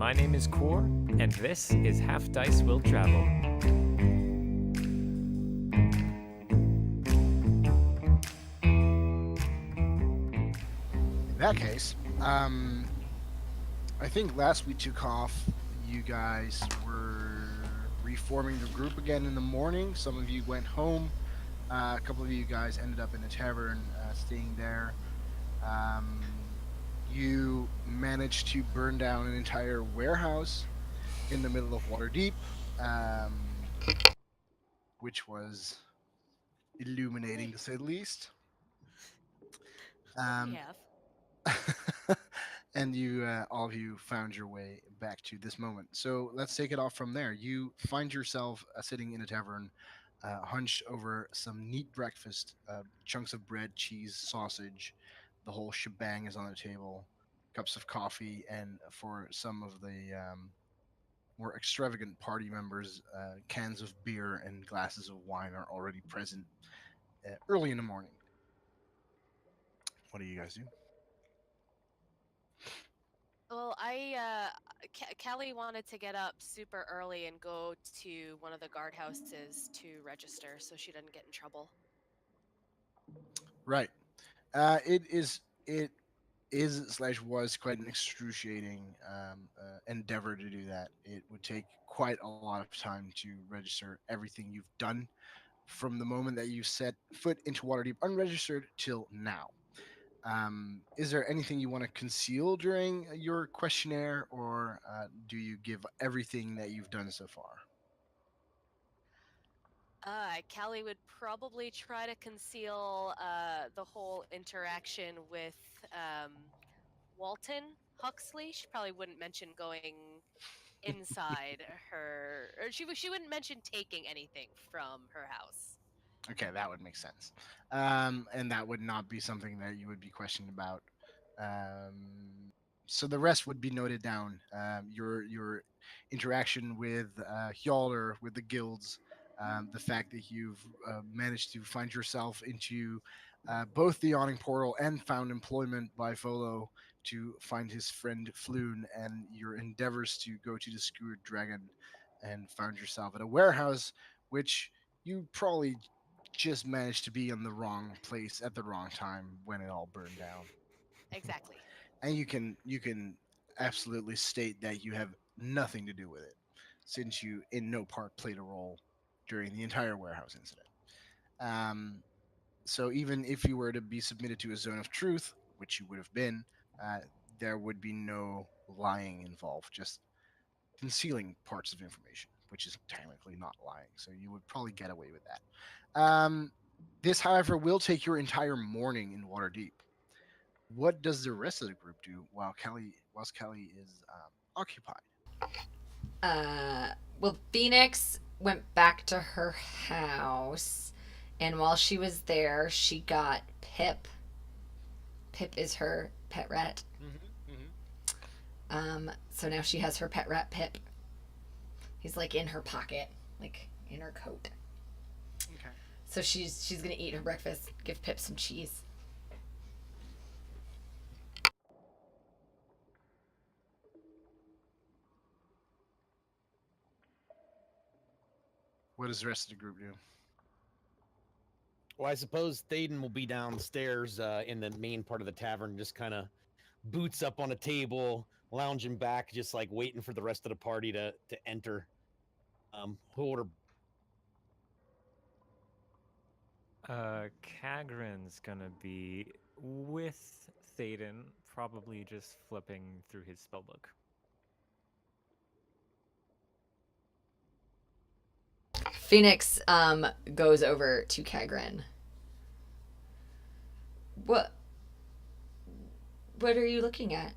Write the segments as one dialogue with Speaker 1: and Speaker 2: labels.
Speaker 1: My name is Core, and this is Half Dice Will Travel.
Speaker 2: In that case, I think last we took off, you guys were reforming the group again in the morning. Some of you went home. A couple of you guys ended up in a tavern, staying there. You managed to burn down an entire warehouse in the middle of Waterdeep, which was illuminating to say the least.
Speaker 3: We
Speaker 2: Um,
Speaker 3: have.
Speaker 2: and you, all of you, found your way back to this moment. So let's take it off from there. You find yourself sitting in a tavern, hunched over some neat breakfast, chunks of bread, cheese, sausage. The whole shebang is on the table. Cups of coffee, and for some of the more extravagant party members, cans of beer and glasses of wine are already present early in the morning. What do you guys do?
Speaker 3: Well, Callie wanted to get up super early and go to one of the guardhouses to register so she didn't get in trouble.
Speaker 2: Right. It is slash was quite an excruciating endeavor to do that. It would take quite a lot of time to register everything you've done from the moment that you set foot into Waterdeep unregistered till now. Is there anything you want to conceal during your questionnaire, or do you give everything that you've done so far?
Speaker 3: Callie would probably try to conceal the whole interaction with um, Walton Huxley. She probably wouldn't mention going inside her, or she wouldn't mention taking anything from her house.
Speaker 2: Okay, that would make sense. And that would not be something that you would be questioned about. So the rest would be noted down. Your interaction with Hjalder, with the guilds, the fact that you've managed to find yourself into both the yawning portal and found employment by Volo to find his friend Floon, and your endeavors to go to the Skewered Dragon and found yourself at a warehouse, which you probably just managed to be in the wrong place at the wrong time when it all burned down.
Speaker 3: Exactly.
Speaker 2: And you can absolutely state that you have nothing to do with it, since you in no part played a role during the entire warehouse incident. Um, so even if you were to be submitted to a zone of truth, which you would have been, uh, there would be no lying involved, just concealing parts of information, which is technically not lying. So you would probably get away with that. This, however, will take your entire morning in Waterdeep. What does the rest of the group do whilst Kelly is occupied?
Speaker 4: Well, Phoenix went back to her house, and while she was there, she got Pip. Pip is her pet rat. So now she has her pet rat Pip. He's like in her pocket, like in her coat.
Speaker 2: Okay.
Speaker 4: So she's gonna eat her breakfast, give Pip some cheese.
Speaker 2: What does the rest of the group do?
Speaker 5: Well, I suppose Thaden will be downstairs in the main part of the tavern, just kind of boots up on a table, lounging back, just like waiting for the rest of the party to enter. Who order?
Speaker 1: Kagran's gonna be with Thaden, probably just flipping through his spellbook.
Speaker 4: Phoenix goes over to Kagran. What are you looking at?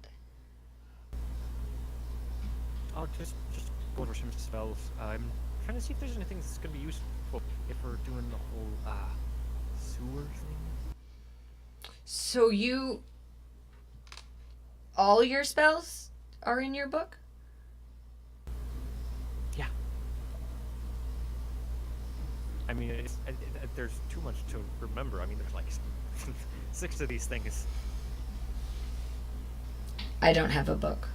Speaker 1: I'll just go over some spells. I'm trying to see if there's anything that's gonna be useful if we're doing the whole sewer thing.
Speaker 4: So all your spells are in your book?
Speaker 1: Yeah. I mean, there's too much to remember. I mean, there's like 6 of these things.
Speaker 4: I don't have a book.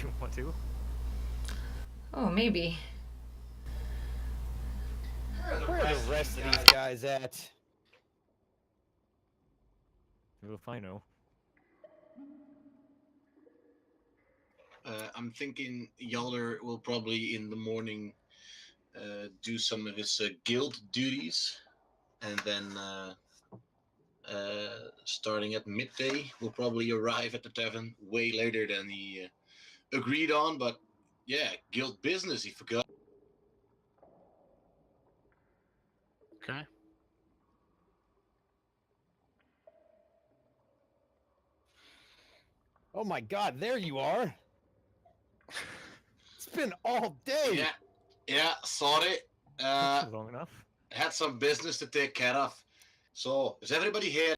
Speaker 1: you want to?
Speaker 4: Oh, maybe.
Speaker 5: Where are the rest of these guys at?
Speaker 1: If I know.
Speaker 6: I'm thinking Yaller will probably in the morning do some of his guild duties, and then starting at midday, will probably arrive at the tavern way later than he agreed on. But yeah, guild business, he forgot.
Speaker 2: Okay.
Speaker 5: Oh my God, there you are. It's been all day.
Speaker 6: Yeah, sorry.
Speaker 1: Long enough.
Speaker 6: Had some business to take care of. So, is everybody here?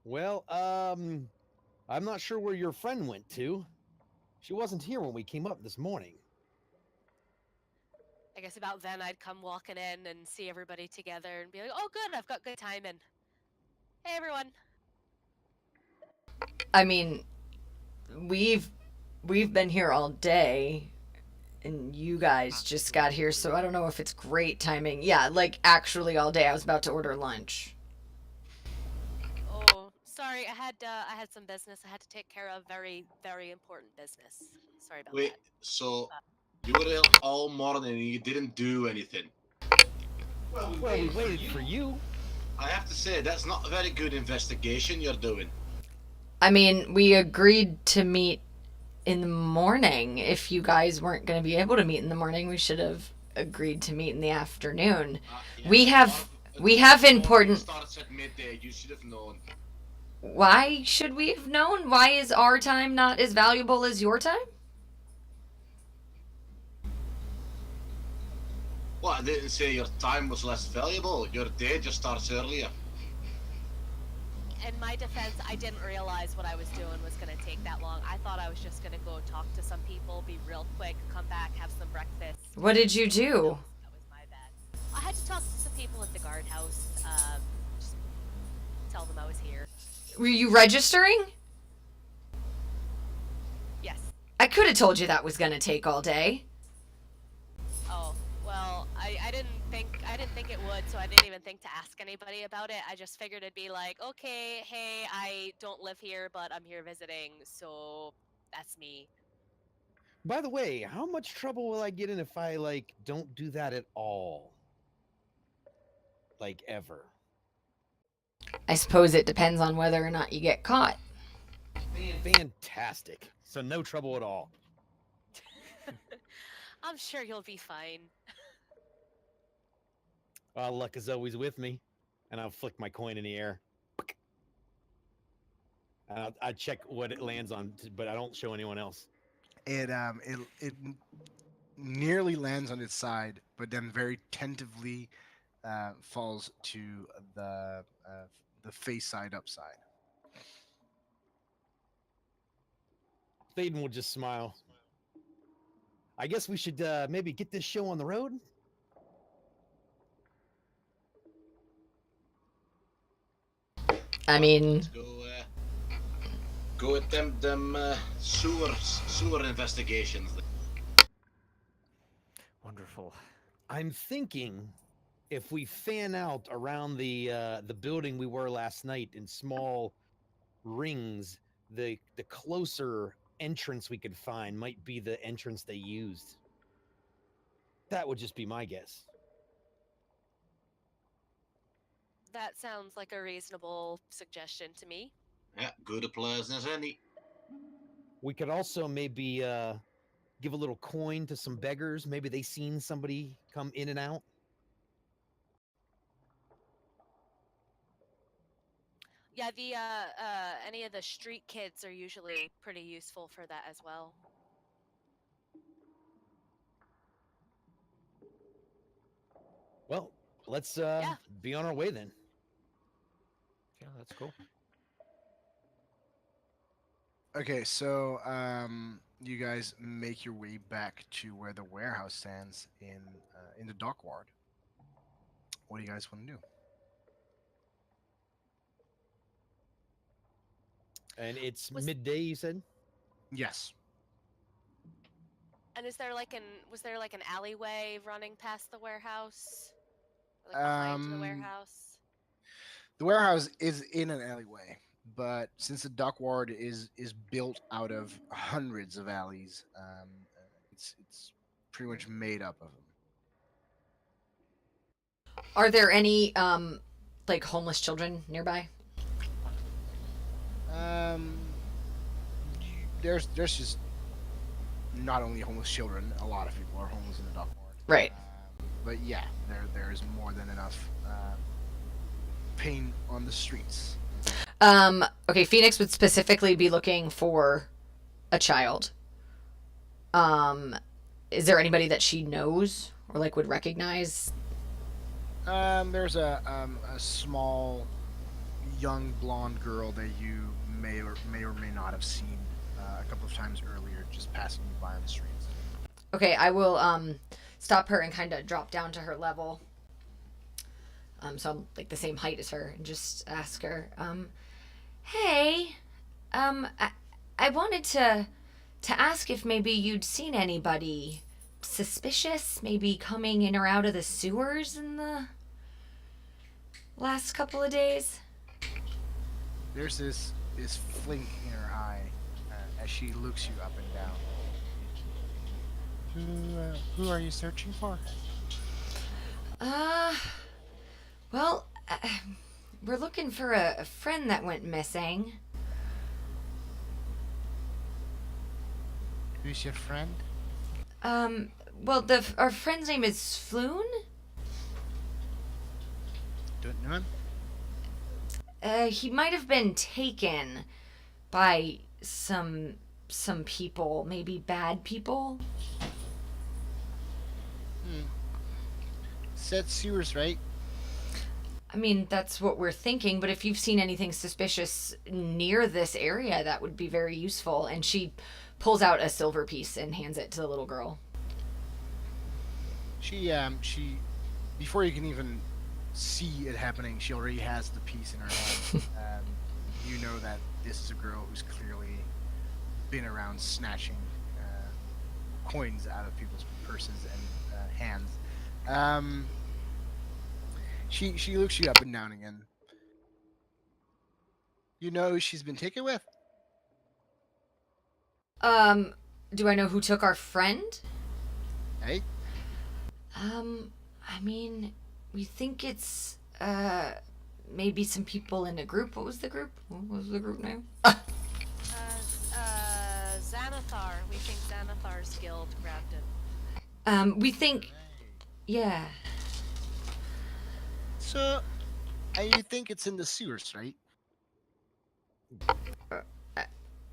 Speaker 5: Well, I'm not sure where your friend went to. She wasn't here when we came up this morning.
Speaker 3: I guess about then I'd come walking in and see everybody together and be like, "Oh, good, I've got good timing. Hey, everyone."
Speaker 4: I mean, we've been here all day, and you guys just got here, so I don't know if it's great timing. Yeah, like actually all day. I was about to order lunch.
Speaker 3: Oh, sorry, I had some business I had to take care of. Very, very important business. Sorry about
Speaker 6: Wait,
Speaker 3: that.
Speaker 6: so you were there all morning and you didn't do anything.
Speaker 5: Well, we waited for you.
Speaker 6: I have to say, that's not a very good investigation you're doing.
Speaker 4: I mean, we agreed to meet in the morning. If you guys weren't going to be able to meet in the morning, we should have agreed to meet in the afternoon.
Speaker 6: Yeah,
Speaker 4: We have important.
Speaker 6: Starts at midday. You should have known.
Speaker 4: Why should we have known? Why is our time not as valuable as your time?
Speaker 6: Well, I didn't say your time was less valuable. Your day just starts earlier.
Speaker 3: In my defense, I didn't realize what I was doing was going to take that long. I thought I was just going to go talk to some people, be real quick, come back, have some breakfast.
Speaker 4: What did you do?
Speaker 3: That was my bad. I had to talk to some people at the guardhouse. Just tell them I was here.
Speaker 4: Were you registering?
Speaker 3: Yes.
Speaker 4: I could have told you that was going to take all day.
Speaker 3: Oh, well, I didn't think it would, so I didn't even think to ask anybody about it. I just figured it'd be like, okay, hey, I don't live here, but I'm here visiting, so that's me.
Speaker 5: By the way, how much trouble will I get in if I, like, don't do that at all? Like, ever?
Speaker 4: I suppose it depends on whether or not you get caught.
Speaker 5: Fantastic. So no trouble at all.
Speaker 3: I'm sure you'll be fine.
Speaker 5: Luck is always with me. And I'll flick my coin in the air. And I check what it lands on, but I don't show anyone else.
Speaker 2: It nearly lands on its side, but then very tentatively falls to the face side upside.
Speaker 5: Thaden will just smile. I guess we should maybe get this show on the road?
Speaker 4: I mean,
Speaker 6: Let's go attempt them sewer investigations.
Speaker 1: Wonderful.
Speaker 5: I'm thinking if we fan out around the building we were last night in small rings, the closer entrance we could find might be the entrance they used. That would just be my guess.
Speaker 3: That sounds like a reasonable suggestion to me.
Speaker 6: Yeah, good a place as any.
Speaker 5: We could also maybe give a little coin to some beggars. Maybe they seen somebody come in and out.
Speaker 3: Yeah, the any of the street kids are usually pretty useful for that as well.
Speaker 5: Well, let's
Speaker 3: Yeah.
Speaker 5: be on our way then.
Speaker 1: Yeah, that's cool.
Speaker 2: Okay, so you guys make your way back to where the warehouse stands in the dock ward. What do you guys want to do?
Speaker 5: And it's
Speaker 3: Was-
Speaker 5: midday, you said?
Speaker 2: Yes.
Speaker 3: And was there like an alleyway running past the warehouse? Or, like behind the warehouse?
Speaker 2: The warehouse is in an alleyway, but since the dock ward is built out of hundreds of alleys, it's pretty much made up of them.
Speaker 4: Are there any like homeless children nearby?
Speaker 2: There's just not only homeless children. A lot of people are homeless in the dock ward.
Speaker 4: Right.
Speaker 2: But yeah, there is more than enough pain on the streets.
Speaker 4: Okay, Phoenix would specifically be looking for a child. Is there anybody that she knows or like would recognize?
Speaker 2: There's a small young blonde girl that you may or may not have seen a couple of times earlier, just passing you by on the streets.
Speaker 4: Okay, I will stop her and kind of drop down to her level. So I'm like the same height as her, and just ask her, hey, I wanted to ask if maybe you'd seen anybody suspicious, maybe coming in or out of the sewers in the last couple of days.
Speaker 2: There's this flink in her eye as she looks you up and down. Who are you searching for?
Speaker 4: Well, we're looking for a friend that went missing.
Speaker 2: Who's your friend?
Speaker 4: Well, our friend's name is Floon.
Speaker 2: Don't know him.
Speaker 4: He might have been taken by some people, maybe bad people.
Speaker 2: Said sewers, right?
Speaker 4: I mean, that's what we're thinking, but if you've seen anything suspicious near this area, that would be very useful. And she pulls out a silver piece and hands it to the little girl.
Speaker 2: She before you can even see it happening, she already has the piece in her hand. You know that this is a girl who's clearly been around snatching coins out of people's purses and hands. She looks you up and down again. You know who she's been taken with?
Speaker 4: Do I know who took our friend?
Speaker 2: Hey?
Speaker 4: I mean, we think it's, maybe some people in a group. What was the group? What was the group name?
Speaker 3: Xanathar. We think Xanathar's guild grabbed him.
Speaker 4: We think, yeah.
Speaker 2: So, you think it's in the sewers, right?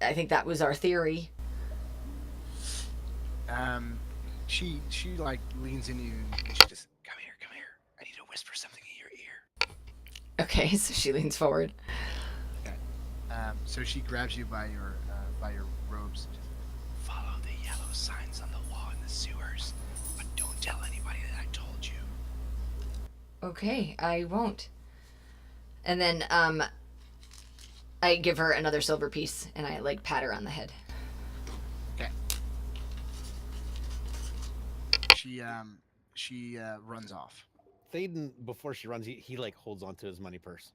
Speaker 4: I think that was our theory.
Speaker 2: She like leans into you and she just, come here. I need to whisper something in your ear.
Speaker 4: Okay, so she leans forward.
Speaker 2: Okay. So she grabs you by your robes. Just follow the yellow signs on the wall in the sewers, but don't tell anybody that I told you.
Speaker 4: Okay, I won't. And then, I give her another silver piece and I like pat her on the head.
Speaker 2: Okay. She runs off.
Speaker 5: Thaden, before she runs, he like holds onto his money purse.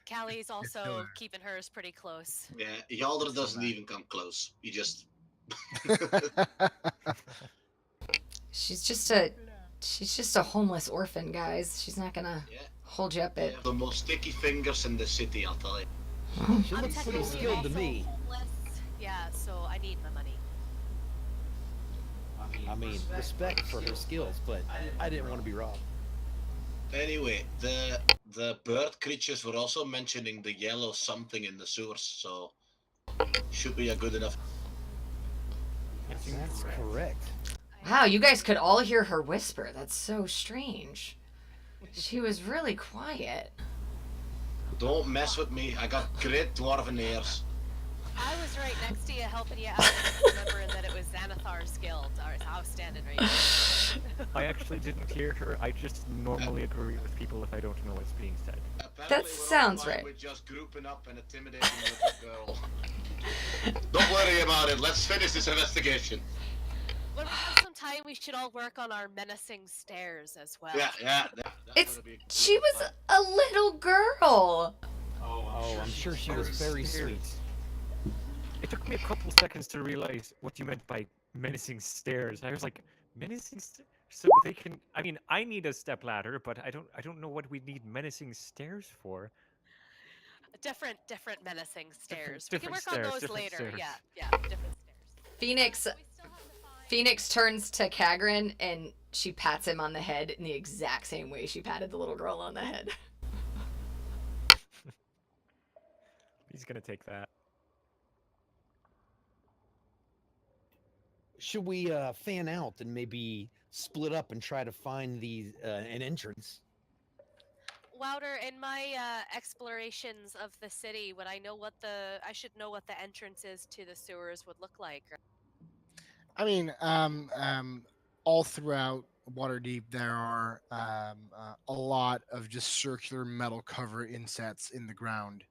Speaker 3: Callie's also keeping hers pretty close.
Speaker 6: Yeah, Yalder doesn't even come close. He just.
Speaker 4: She's just a homeless orphan, guys. She's not gonna hold you up
Speaker 6: They
Speaker 4: at.
Speaker 6: have the most sticky fingers in the city, I'll tell you.
Speaker 5: She
Speaker 3: I'm
Speaker 5: looks pretty
Speaker 3: technically
Speaker 5: skilled to
Speaker 3: also
Speaker 5: me.
Speaker 3: homeless. Yeah, so I need my money.
Speaker 5: I mean, respect for her skills, but I didn't want to be robbed.
Speaker 6: Anyway, the bird creatures were also mentioning the yellow something in the sewers, so should be a good enough.
Speaker 5: That's correct.
Speaker 4: Wow, you guys could all hear her whisper. That's so strange. She was really quiet.
Speaker 6: Don't mess with me. I got great dwarven ears.
Speaker 3: I was right next to you helping you out, remembering that it was Xanathar's guild. Alright, I was standing right there.
Speaker 1: I actually didn't hear her. I just normally agree with people if I don't know what's being said.
Speaker 6: Apparently we're all
Speaker 4: sounds
Speaker 6: fine
Speaker 4: right.
Speaker 6: with just grouping up and intimidating a little girl. Don't worry about it. Let's finish this investigation.
Speaker 3: When we have some time, we should all work on our menacing stares as well.
Speaker 6: Yeah. That's
Speaker 4: It's
Speaker 6: gonna be a
Speaker 4: she
Speaker 6: good
Speaker 4: was
Speaker 6: time.
Speaker 4: a little girl.
Speaker 5: Oh, I'm sure she was very sweet.
Speaker 1: It took me a couple seconds to realize what you meant by menacing stairs. I was like, menacing stairs? So they can. I mean, I need a step ladder, but I don't know what we need menacing stairs for.
Speaker 3: Different menacing stairs. We can
Speaker 1: different
Speaker 3: work
Speaker 1: stairs,
Speaker 3: on those
Speaker 1: different
Speaker 3: later.
Speaker 1: stairs.
Speaker 3: Yeah, different stairs.
Speaker 4: Phoenix
Speaker 3: So we still have to find...
Speaker 4: Phoenix turns to Kagrin and she pats him on the head in the exact same way she patted the little girl on the head.
Speaker 1: He's gonna take that.
Speaker 5: Should we fan out and maybe split up and try to find an entrance?
Speaker 3: Wouter, in my explorations of the city, would I know what I should know what the entrances to the sewers would look like.
Speaker 2: I mean, all throughout Waterdeep, there are a lot of just circular metal cover insets in the ground,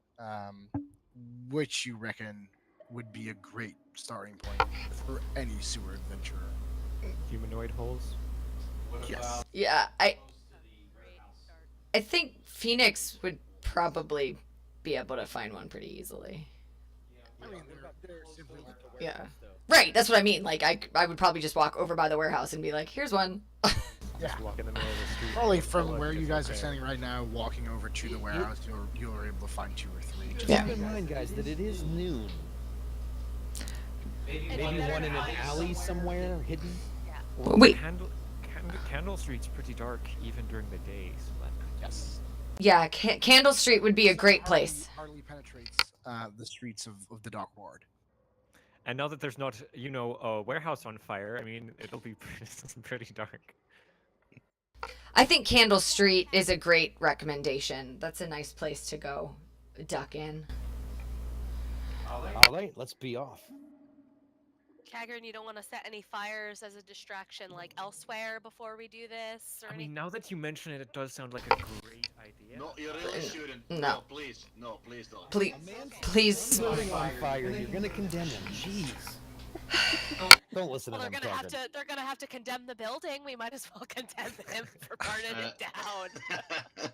Speaker 2: which you reckon would be a great starting point for any sewer adventurer.
Speaker 1: Humanoid holes.
Speaker 2: Yes.
Speaker 4: Yeah, I
Speaker 3: Great start.
Speaker 4: I think Phoenix would probably be able to find one pretty easily.
Speaker 2: I mean, they're simply like the
Speaker 4: Yeah. Right, that's what I mean. Like I would probably just walk over by the warehouse and be like, "Here's one."
Speaker 2: Yeah.
Speaker 1: Just walk in the middle of the street.
Speaker 2: Probably
Speaker 1: and
Speaker 2: from
Speaker 1: follow it
Speaker 2: where you
Speaker 1: just
Speaker 2: guys are
Speaker 1: there.
Speaker 2: standing right now, walking over to the warehouse, you're able to find 2 or 3. Just
Speaker 4: Yeah.
Speaker 5: Keep in mind, guys, that it is noon. Maybe one in an alley somewhere hidden.
Speaker 1: Well,
Speaker 4: Wait.
Speaker 1: Candle Street's pretty dark even during the day, so that
Speaker 2: Yes.
Speaker 4: Yeah, Candle Street would be a great place.
Speaker 2: Hardly penetrates the streets of the dock ward.
Speaker 1: And now that there's not, a warehouse on fire, I mean, it'll be pretty dark.
Speaker 4: I think Candle Street is a great recommendation. That's a nice place to go duck in.
Speaker 5: All right, let's be off.
Speaker 3: Kagrin, you don't want to set any fires as a distraction like elsewhere before we do this, or
Speaker 1: I
Speaker 3: anything?
Speaker 1: mean, now that you mention it, it does sound like a great idea.
Speaker 6: No, you really shouldn't.
Speaker 4: No.
Speaker 6: Please don't.
Speaker 4: Please,
Speaker 5: A man's
Speaker 4: please.
Speaker 5: building on fire. You're gonna condemn him. Jeez. Don't listen
Speaker 3: Well,
Speaker 5: to them talking.
Speaker 3: they're gonna have to condemn the building. We might as well condemn him for burning it down.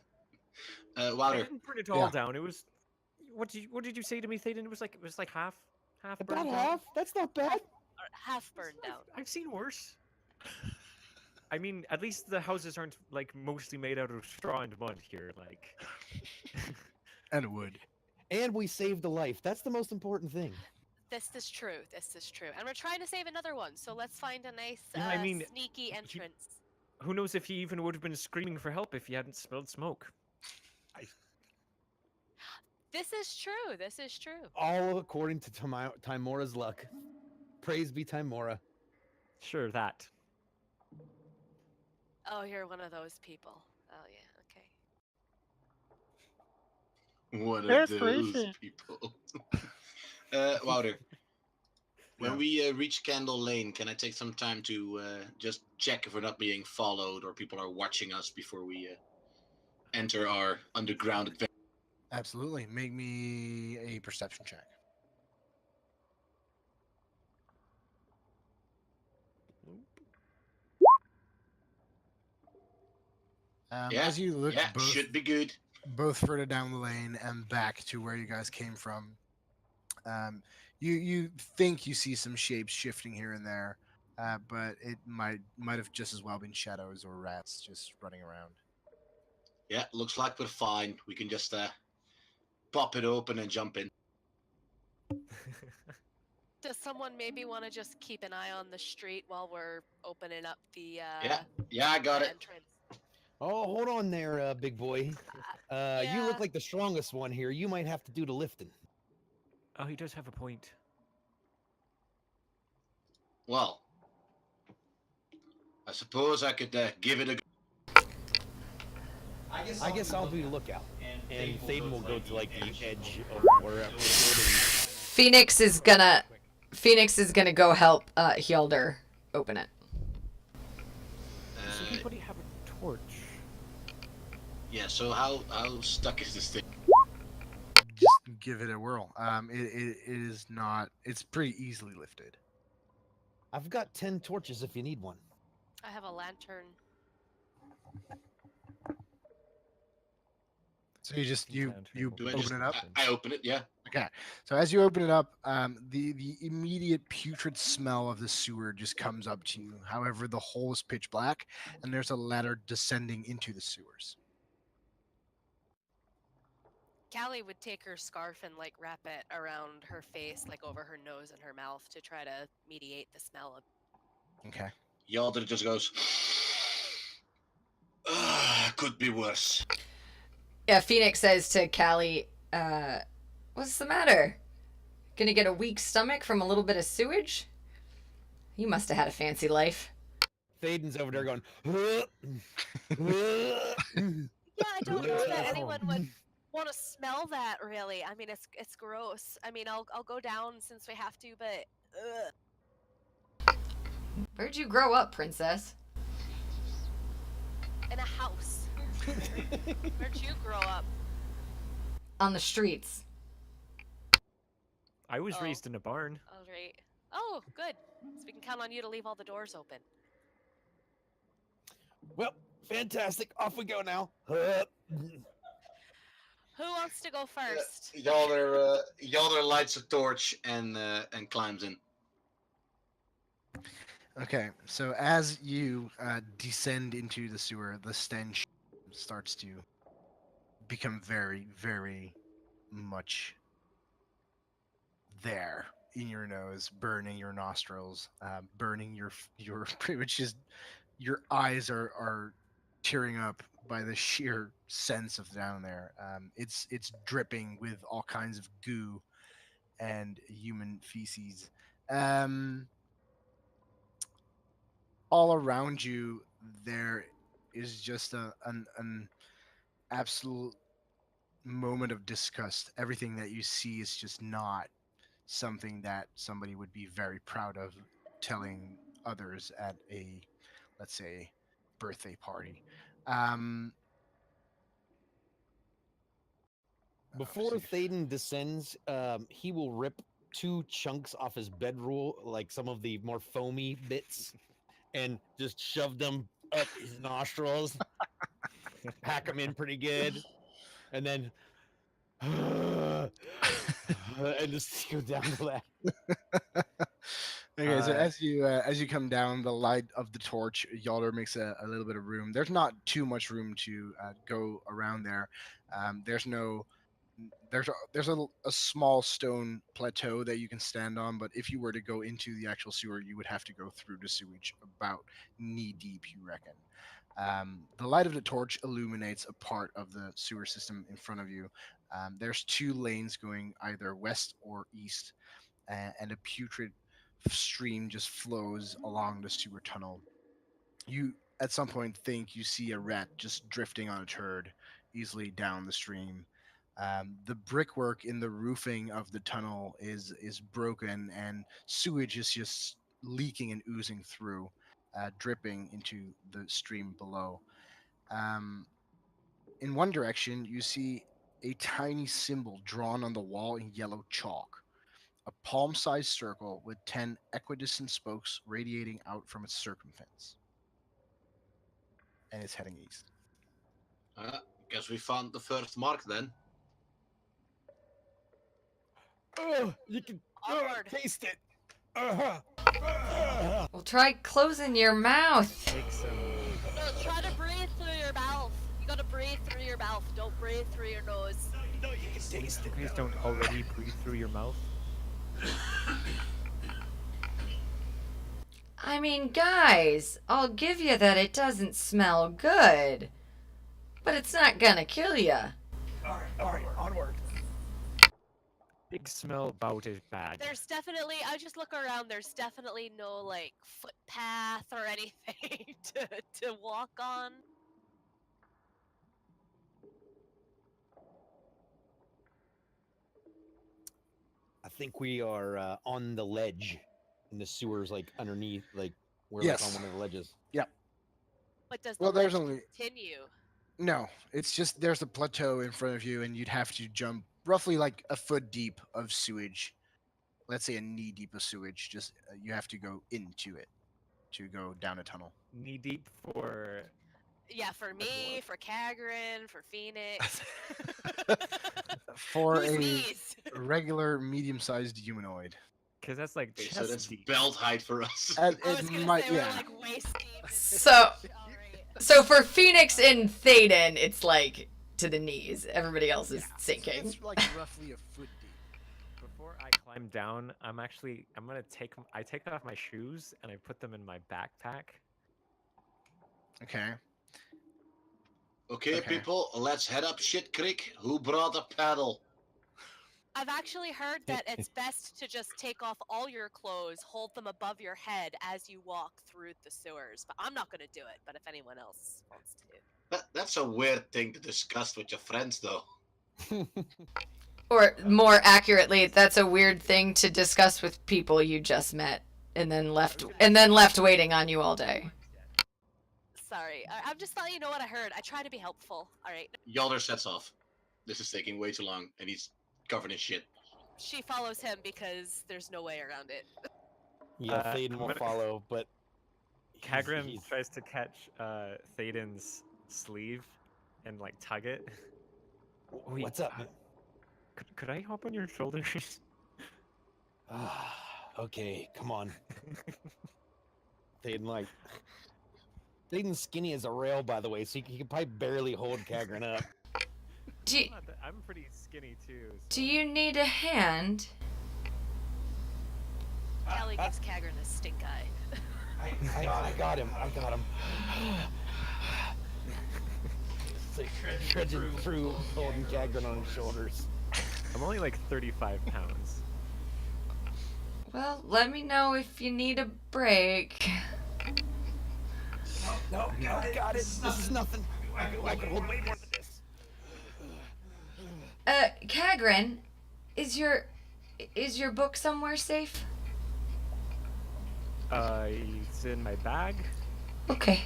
Speaker 1: I
Speaker 6: Water.
Speaker 1: didn't burn it all
Speaker 2: Yeah.
Speaker 1: down. It was. What did you say to me, Thaden? It was like half
Speaker 5: About
Speaker 1: burned down?
Speaker 5: half? That's not bad.
Speaker 3: Or half burned down.
Speaker 1: I've seen worse. I mean, at least the houses aren't like mostly made out of straw and mud here. Like,
Speaker 2: And wood.
Speaker 5: And we saved a life. That's the most important thing.
Speaker 3: This is true. And we're trying to save another one, so let's find a nice,
Speaker 1: Yeah, I mean,
Speaker 3: sneaky entrance.
Speaker 1: who knows if he even would have been screaming for help if he hadn't smelled smoke.
Speaker 3: This is true.
Speaker 5: All according to Timora's luck. Praise be Timora.
Speaker 1: Sure, that.
Speaker 3: Oh, you're one of those people. Oh yeah, okay.
Speaker 6: One
Speaker 1: There's
Speaker 6: of those
Speaker 1: Felicia.
Speaker 6: people. Wouter. When we reach Candle Lane, can I take some time to just check if we're not being followed or people are watching us before we enter our underground adventure?
Speaker 2: Absolutely. Make me a perception check. As you look
Speaker 6: Yeah, should be good.
Speaker 2: both further down the lane and back to where you guys came from, you think you see some shapes shifting here and there, but it might have just as well been shadows or rats just running around.
Speaker 6: Yeah, looks like we're fine. We can just pop it open and jump in.
Speaker 3: Does someone maybe want to just keep an eye on the street while we're opening up the
Speaker 6: Yeah, I got
Speaker 3: the
Speaker 6: it.
Speaker 3: entrance?
Speaker 5: Oh, hold on there, big boy. You
Speaker 3: Yeah.
Speaker 5: look like the strongest one here. You might have to do the lifting.
Speaker 1: Oh, he does have a point.
Speaker 6: Well, I suppose I could give it a go.
Speaker 5: I guess I'll be the lookout. And Thaden will go to like the edge of wherever.
Speaker 4: Phoenix is gonna go help Hjelder open it.
Speaker 1: Does anybody have a torch?
Speaker 6: Yeah. So how stuck is this thing?
Speaker 2: Just give it a whirl. It is not. It's pretty easily lifted.
Speaker 5: I've got 10 torches if you need one.
Speaker 3: I have a lantern.
Speaker 2: So you
Speaker 6: Do I
Speaker 2: open
Speaker 6: just
Speaker 2: it up.
Speaker 6: I open it? Yeah.
Speaker 2: Okay. So as you open it up, the immediate putrid smell of the sewer just comes up to you. However, the hole is pitch black, and there's a ladder descending into the sewers.
Speaker 3: Callie would take her scarf and like wrap it around her face, like over her nose and her mouth, to try to mediate the smell.
Speaker 2: Okay.
Speaker 6: Yalder just goes. Could be worse.
Speaker 4: Yeah, Phoenix says to Callie, what's the matter? Gonna get a weak stomach from a little bit of sewage? You must have had a fancy life.
Speaker 5: Thaden's over there going.
Speaker 3: Yeah, I don't know that anyone would want to smell that. Really, I mean, it's gross. I mean, I'll go down since we have to, but
Speaker 4: Where'd you grow up, princess?
Speaker 3: in a house. Where'd you grow up?
Speaker 4: On the streets.
Speaker 1: I was
Speaker 3: Oh.
Speaker 1: raised in a barn.
Speaker 3: All right. Oh, good. So we can count on you to leave all the doors open.
Speaker 5: Well, fantastic. Off we go now.
Speaker 3: Who wants to go first?
Speaker 6: Yalder lights a torch and climbs in.
Speaker 2: Okay. So as you descend into the sewer, the stench starts to become very, very much there in your nose, burning your nostrils, burning your pretty much just your eyes are tearing up by the sheer sense of down there. It's dripping with all kinds of goo and human feces. All around you, there is just an absolute moment of disgust. Everything that you see is just not something that somebody would be very proud of telling others at a, let's say, birthday party. Um,
Speaker 5: Before
Speaker 2: see.
Speaker 5: Thaden descends, he will rip 2 chunks off his bedroll, like some of the more foamy bits, and just shove them up his nostrils, pack them in pretty good, and then and just go down to that.
Speaker 2: Okay, so as you come down, the light of the torch, Yalder makes a little bit of room. There's not too much room to go around there. There's no there's a small stone plateau that you can stand on, but if you were to go into the actual sewer, you would have to go through the sewage about knee deep, you reckon. The light of the torch illuminates a part of the sewer system in front of you. There's 2 lanes going either west or east, and a putrid stream just flows along the sewer tunnel. You at some point think you see a rat just drifting on a turd easily down the stream. The brickwork in the roofing of the tunnel is broken, and sewage is just leaking and oozing through, dripping into the stream below. Um, in one direction, you see a tiny symbol drawn on the wall in yellow chalk, a palm-sized circle with 10 equidistant spokes radiating out from its circumference, and it's heading east.
Speaker 6: Guess we found the first mark then.
Speaker 5: Oh, you can
Speaker 3: Onward.
Speaker 5: taste it.
Speaker 4: Well, try closing your mouth.
Speaker 1: Take some.
Speaker 3: No, try to breathe through your mouth. You gotta breathe through your mouth. Don't breathe through your nose.
Speaker 5: No, you can taste it.
Speaker 1: Please don't already breathe through your mouth.
Speaker 4: I mean, guys, I'll give you that it doesn't smell good, but it's not gonna kill you.
Speaker 5: All right, onward.
Speaker 1: Big smell about is bad.
Speaker 3: There's definitely, I just look around, there's definitely no like footpath or anything to walk on.
Speaker 5: I think we are on the ledge in the sewers, like underneath, like we're
Speaker 2: Yes.
Speaker 5: like on one of the ledges.
Speaker 3: But does the
Speaker 2: Well, there's
Speaker 3: ledge
Speaker 2: only
Speaker 3: continue?
Speaker 2: No, it's just there's a plateau in front of you, and you'd have to jump roughly like a foot deep of sewage. Let's say a knee deep of sewage. Just you have to go into it to go down a tunnel.
Speaker 1: Knee deep for.
Speaker 3: Yeah, for me, for Kagrin, for Phoenix.
Speaker 2: For
Speaker 3: Who's
Speaker 2: a
Speaker 3: knees?
Speaker 2: regular medium-sized humanoid.
Speaker 1: Because that's like
Speaker 6: Okay,
Speaker 1: chest
Speaker 6: so that's
Speaker 1: deep.
Speaker 6: belt height for us.
Speaker 2: And
Speaker 3: I was
Speaker 2: it
Speaker 3: gonna
Speaker 2: might,
Speaker 3: say
Speaker 2: yeah.
Speaker 3: we're like waist deep.
Speaker 4: So-
Speaker 3: Alright.
Speaker 4: So for Phoenix and Thaden, it's like to the knees. Everybody else is sinking.
Speaker 2: It's like roughly a foot deep.
Speaker 1: Before I climb down, I'm gonna take off my shoes and I put them in my backpack.
Speaker 2: Okay.
Speaker 6: Okay,
Speaker 2: Okay.
Speaker 6: people, let's head up Shit Creek. Who brought a paddle?
Speaker 3: I've actually heard that it's best to just take off all your clothes, hold them above your head as you walk through the sewers. But I'm not gonna do it. But if anyone else wants to.
Speaker 6: That's a weird thing to discuss with your friends, though.
Speaker 4: Or more accurately, that's a weird thing to discuss with people you just met and then left waiting on you all day.
Speaker 3: Sorry, I'm just letting you know what I heard. I try to be helpful. All right.
Speaker 6: Yalder sets off. This is taking way too long, and he's covered in shit.
Speaker 3: She follows him because there's no way around it.
Speaker 5: Yeah, Thaden
Speaker 1: I'm
Speaker 5: will
Speaker 1: gonna-
Speaker 5: follow, but
Speaker 1: Kagrin
Speaker 5: he's-
Speaker 1: tries to catch Thaden's sleeve and like tug it. Wait,
Speaker 5: What's up? Man?
Speaker 1: Could I hop on your shoulders?
Speaker 5: Okay, come on. Thaden's skinny as a rail, by the way, so he can probably barely hold Kagrin up.
Speaker 1: I'm pretty skinny too.
Speaker 4: Do you need a hand?
Speaker 3: Callie gives Kagrin a stink eye.
Speaker 5: I got him. It's like trudging through, holding Kagrin on his shoulders.
Speaker 1: I'm only like 35 pounds.
Speaker 4: Well, let me know if you need a break.
Speaker 5: No, got it. This is nothing. I can hold way more than this.
Speaker 4: Kagrin, is your book somewhere safe?
Speaker 1: It's in my bag.
Speaker 4: Okay.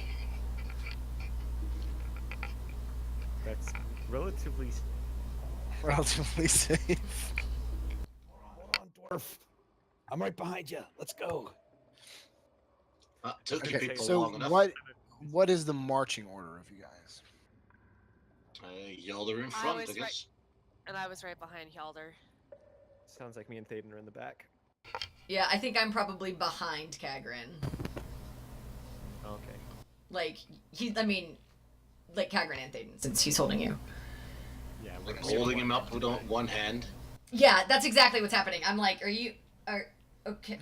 Speaker 1: That's relatively.
Speaker 2: Relatively safe.
Speaker 5: Hold on, dwarf. I'm right behind you. Let's go.
Speaker 6: Took you
Speaker 2: Okay,
Speaker 6: people
Speaker 2: so
Speaker 6: long enough.
Speaker 2: what is the marching order of you guys?
Speaker 6: Yalder in front, I
Speaker 3: was
Speaker 6: guess.
Speaker 3: And I was right behind Hjalder.
Speaker 1: Sounds like me and Thaden are in the back.
Speaker 4: Yeah, I think I'm probably behind Kagrin.
Speaker 1: Okay.
Speaker 4: Like Kagrin and Thaden, since he's holding you.
Speaker 1: Yeah, we're
Speaker 6: Like
Speaker 1: gonna
Speaker 6: holding
Speaker 1: go
Speaker 6: him
Speaker 1: one
Speaker 6: up with one hand.
Speaker 4: Yeah, that's exactly what's happening. I'm like, okay.
Speaker 2: Okay,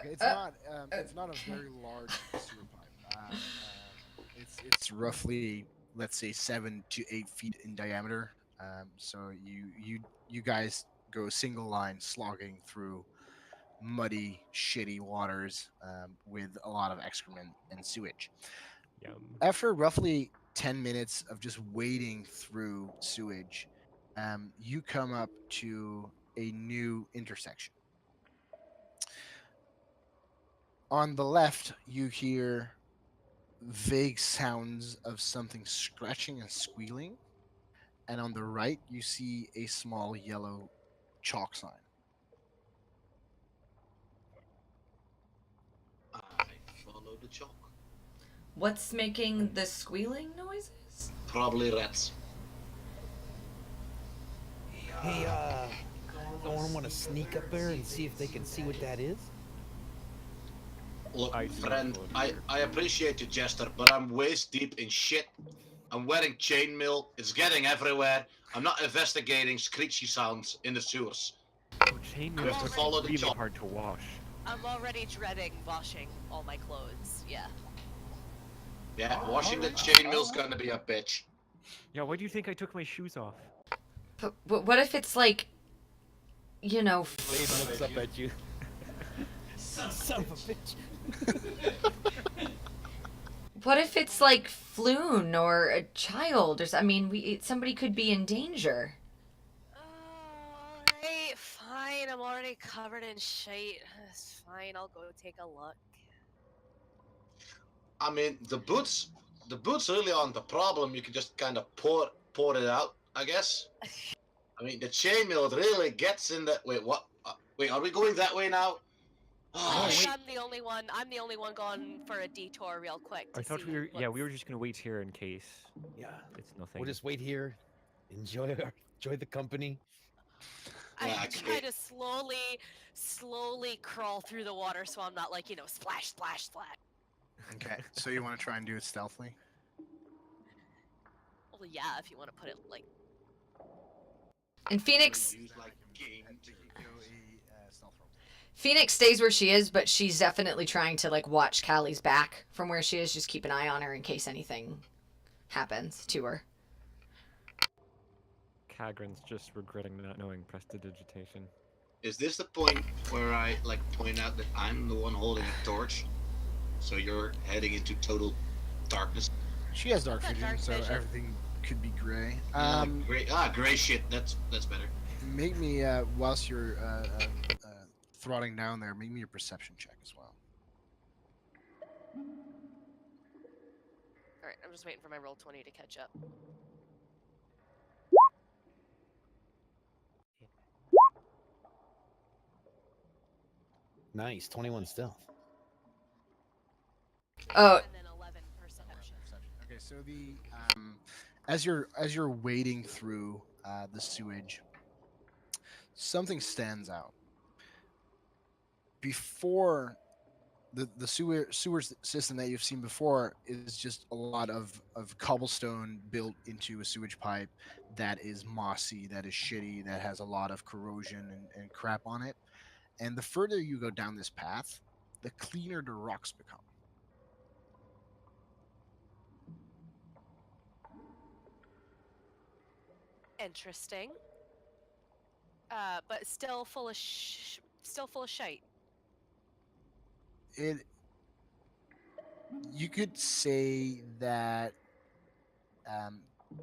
Speaker 2: it's not a very large sewer pipe. It's roughly, let's say, 7 to 8 feet in diameter. So you guys go single line slogging through muddy, shitty waters with a lot of excrement and sewage.
Speaker 1: Yum.
Speaker 2: After roughly 10 minutes of just wading through sewage, you come up to a new intersection. On the left, you hear vague sounds of something scratching and squealing. And on the right, you see a small yellow chalk sign.
Speaker 6: I follow the chalk.
Speaker 4: What's making the squealing noises?
Speaker 6: Probably rats.
Speaker 5: Hey, don't want to sneak up there and see if they can see what that is?
Speaker 6: Look,
Speaker 1: I do
Speaker 6: friend,
Speaker 1: follow
Speaker 6: I,
Speaker 1: you.
Speaker 6: I appreciate you, Jester, but I'm waist deep in shit. I'm wearing chainmail. It's getting everywhere. I'm not investigating screechy sounds in the sewers.
Speaker 1: Oh, chainmail
Speaker 6: have to
Speaker 1: looks
Speaker 6: follow the
Speaker 1: really
Speaker 6: chalk.
Speaker 1: hard to wash.
Speaker 3: I'm already dreading washing all my clothes. Yeah.
Speaker 6: Yeah, washing the chainmail's gonna be a bitch.
Speaker 1: Yeah, why do you think I took my shoes off?
Speaker 4: But what if it's like,
Speaker 5: Thaden looks up at you. Son of a bitch.
Speaker 4: what if it's like Floon or a child or somebody could be in danger.
Speaker 3: Alright, fine. I'm already covered in shite. It's fine. I'll go take a look.
Speaker 6: I mean, the boots the boots really aren't the problem. You can just kind of pour it out, I guess. I mean, the chainmail really gets in the. Wait, what? Wait, are we going that way now?
Speaker 3: I
Speaker 6: Oh,
Speaker 3: think
Speaker 6: shit.
Speaker 3: I'm the only one. I'm the only one going for a detour real quick to
Speaker 1: I thought
Speaker 3: see.
Speaker 1: we were. Yeah, we
Speaker 3: what's-
Speaker 1: were just gonna wait here in case
Speaker 5: Yeah.
Speaker 1: it's nothing.
Speaker 5: We'll just wait here. Enjoy the company.
Speaker 3: I
Speaker 6: Yeah,
Speaker 3: try
Speaker 6: okay.
Speaker 3: to slowly crawl through the water so I'm not like splash, splash, splash.
Speaker 2: Okay, so you want to try and do it stealthily?
Speaker 3: Well, yeah, if you want to put it like.
Speaker 4: And Phoenix
Speaker 6: Use, like, game to-
Speaker 2: Stealth roll.
Speaker 4: Phoenix stays where she is, but she's definitely trying to like watch Callie's back from where she is. Just keep an eye on her in case anything happens to her.
Speaker 1: Kagran's just regretting not knowing prestidigitation.
Speaker 6: Is this the point where I like point out that I'm the one holding a torch? So you're heading into total darkness.
Speaker 2: She has dark
Speaker 3: I've got
Speaker 2: vision,
Speaker 3: dark
Speaker 2: so
Speaker 3: vision.
Speaker 2: everything could be gray.
Speaker 6: Gray shit. That's better.
Speaker 2: Make me whilst you're throttling down there, make me a perception check as well.
Speaker 3: All right, I'm just waiting for my roll 20 to catch up.
Speaker 5: Nice, 21 stealth.
Speaker 4: Oh,
Speaker 3: And then 11 perception.
Speaker 2: Okay, so the as you're wading through the sewage, something stands out. Before the sewer system that you've seen before is just a lot of cobblestone built into a sewage pipe that is mossy, that is shitty, that has a lot of corrosion and crap on it. And the further you go down this path, the cleaner the rocks become.
Speaker 3: Interesting. But still full of shite.
Speaker 2: You could say that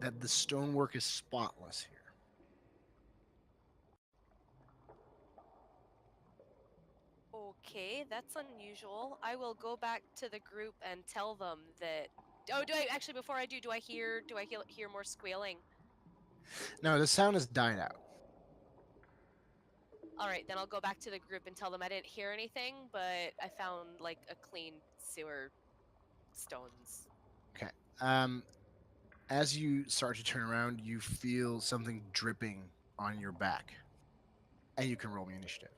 Speaker 2: that the stonework is spotless here.
Speaker 3: Okay, that's unusual. I will go back to the group and tell them that. Oh, do I actually? Before I do, do I hear more squealing?
Speaker 2: No, the sound has died out.
Speaker 3: All right, then I'll go back to the group and tell them I didn't hear anything, but I found like a clean sewer stones.
Speaker 2: Okay. As you start to turn around, you feel something dripping on your back, and you can roll me initiative.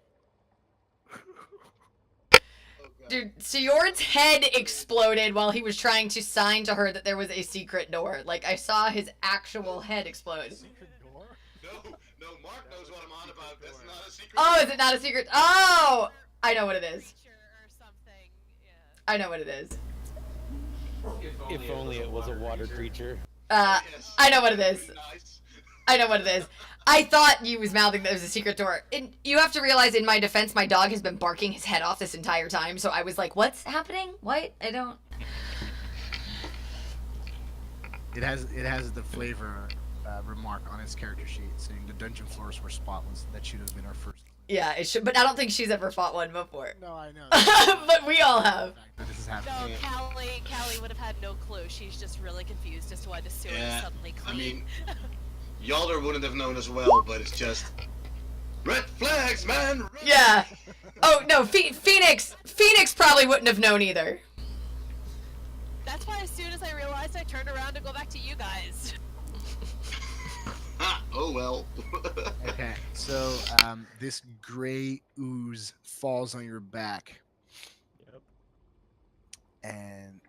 Speaker 4: dude, Siord's head exploded while he was trying to sign to her that there was a secret door. Like, I saw his actual head explode.
Speaker 2: Secret door?
Speaker 6: No, Mark knows what I'm on about. That's not a secret.
Speaker 4: Oh, is it not a secret? Oh! I know what it is.
Speaker 3: Creature or something. Yeah.
Speaker 4: I know what it is.
Speaker 5: If only it was a water creature.
Speaker 6: Yes.
Speaker 4: I know what it is.
Speaker 6: Nice.
Speaker 4: I know what it is. I thought you was mouthing that there was a secret door. And you have to realize, in my defense, my dog has been barking his head off this entire time, so I was like, what's happening? What? I don't...
Speaker 2: It has the flavor remark on its character sheet saying the dungeon floors were spotless. That should have been our first.
Speaker 4: Yeah, it should, but I don't think she's ever fought one before.
Speaker 2: No, I know.
Speaker 4: But we all have.
Speaker 2: That this is
Speaker 3: No,
Speaker 2: happening.
Speaker 3: Callie would have had no clue. She's just really confused as to why the sewer
Speaker 6: Yeah,
Speaker 3: is suddenly
Speaker 6: I
Speaker 3: clean.
Speaker 6: mean, Yalder wouldn't have known as well, but it's just red flags, man. Red
Speaker 4: Yeah. Oh, no, Phoenix probably wouldn't have known either.
Speaker 3: That's why as soon as I realized, I turned around to go back to you guys.
Speaker 6: Ha, oh well.
Speaker 2: Okay, so this gray ooze falls on your back,
Speaker 1: Yep.
Speaker 2: and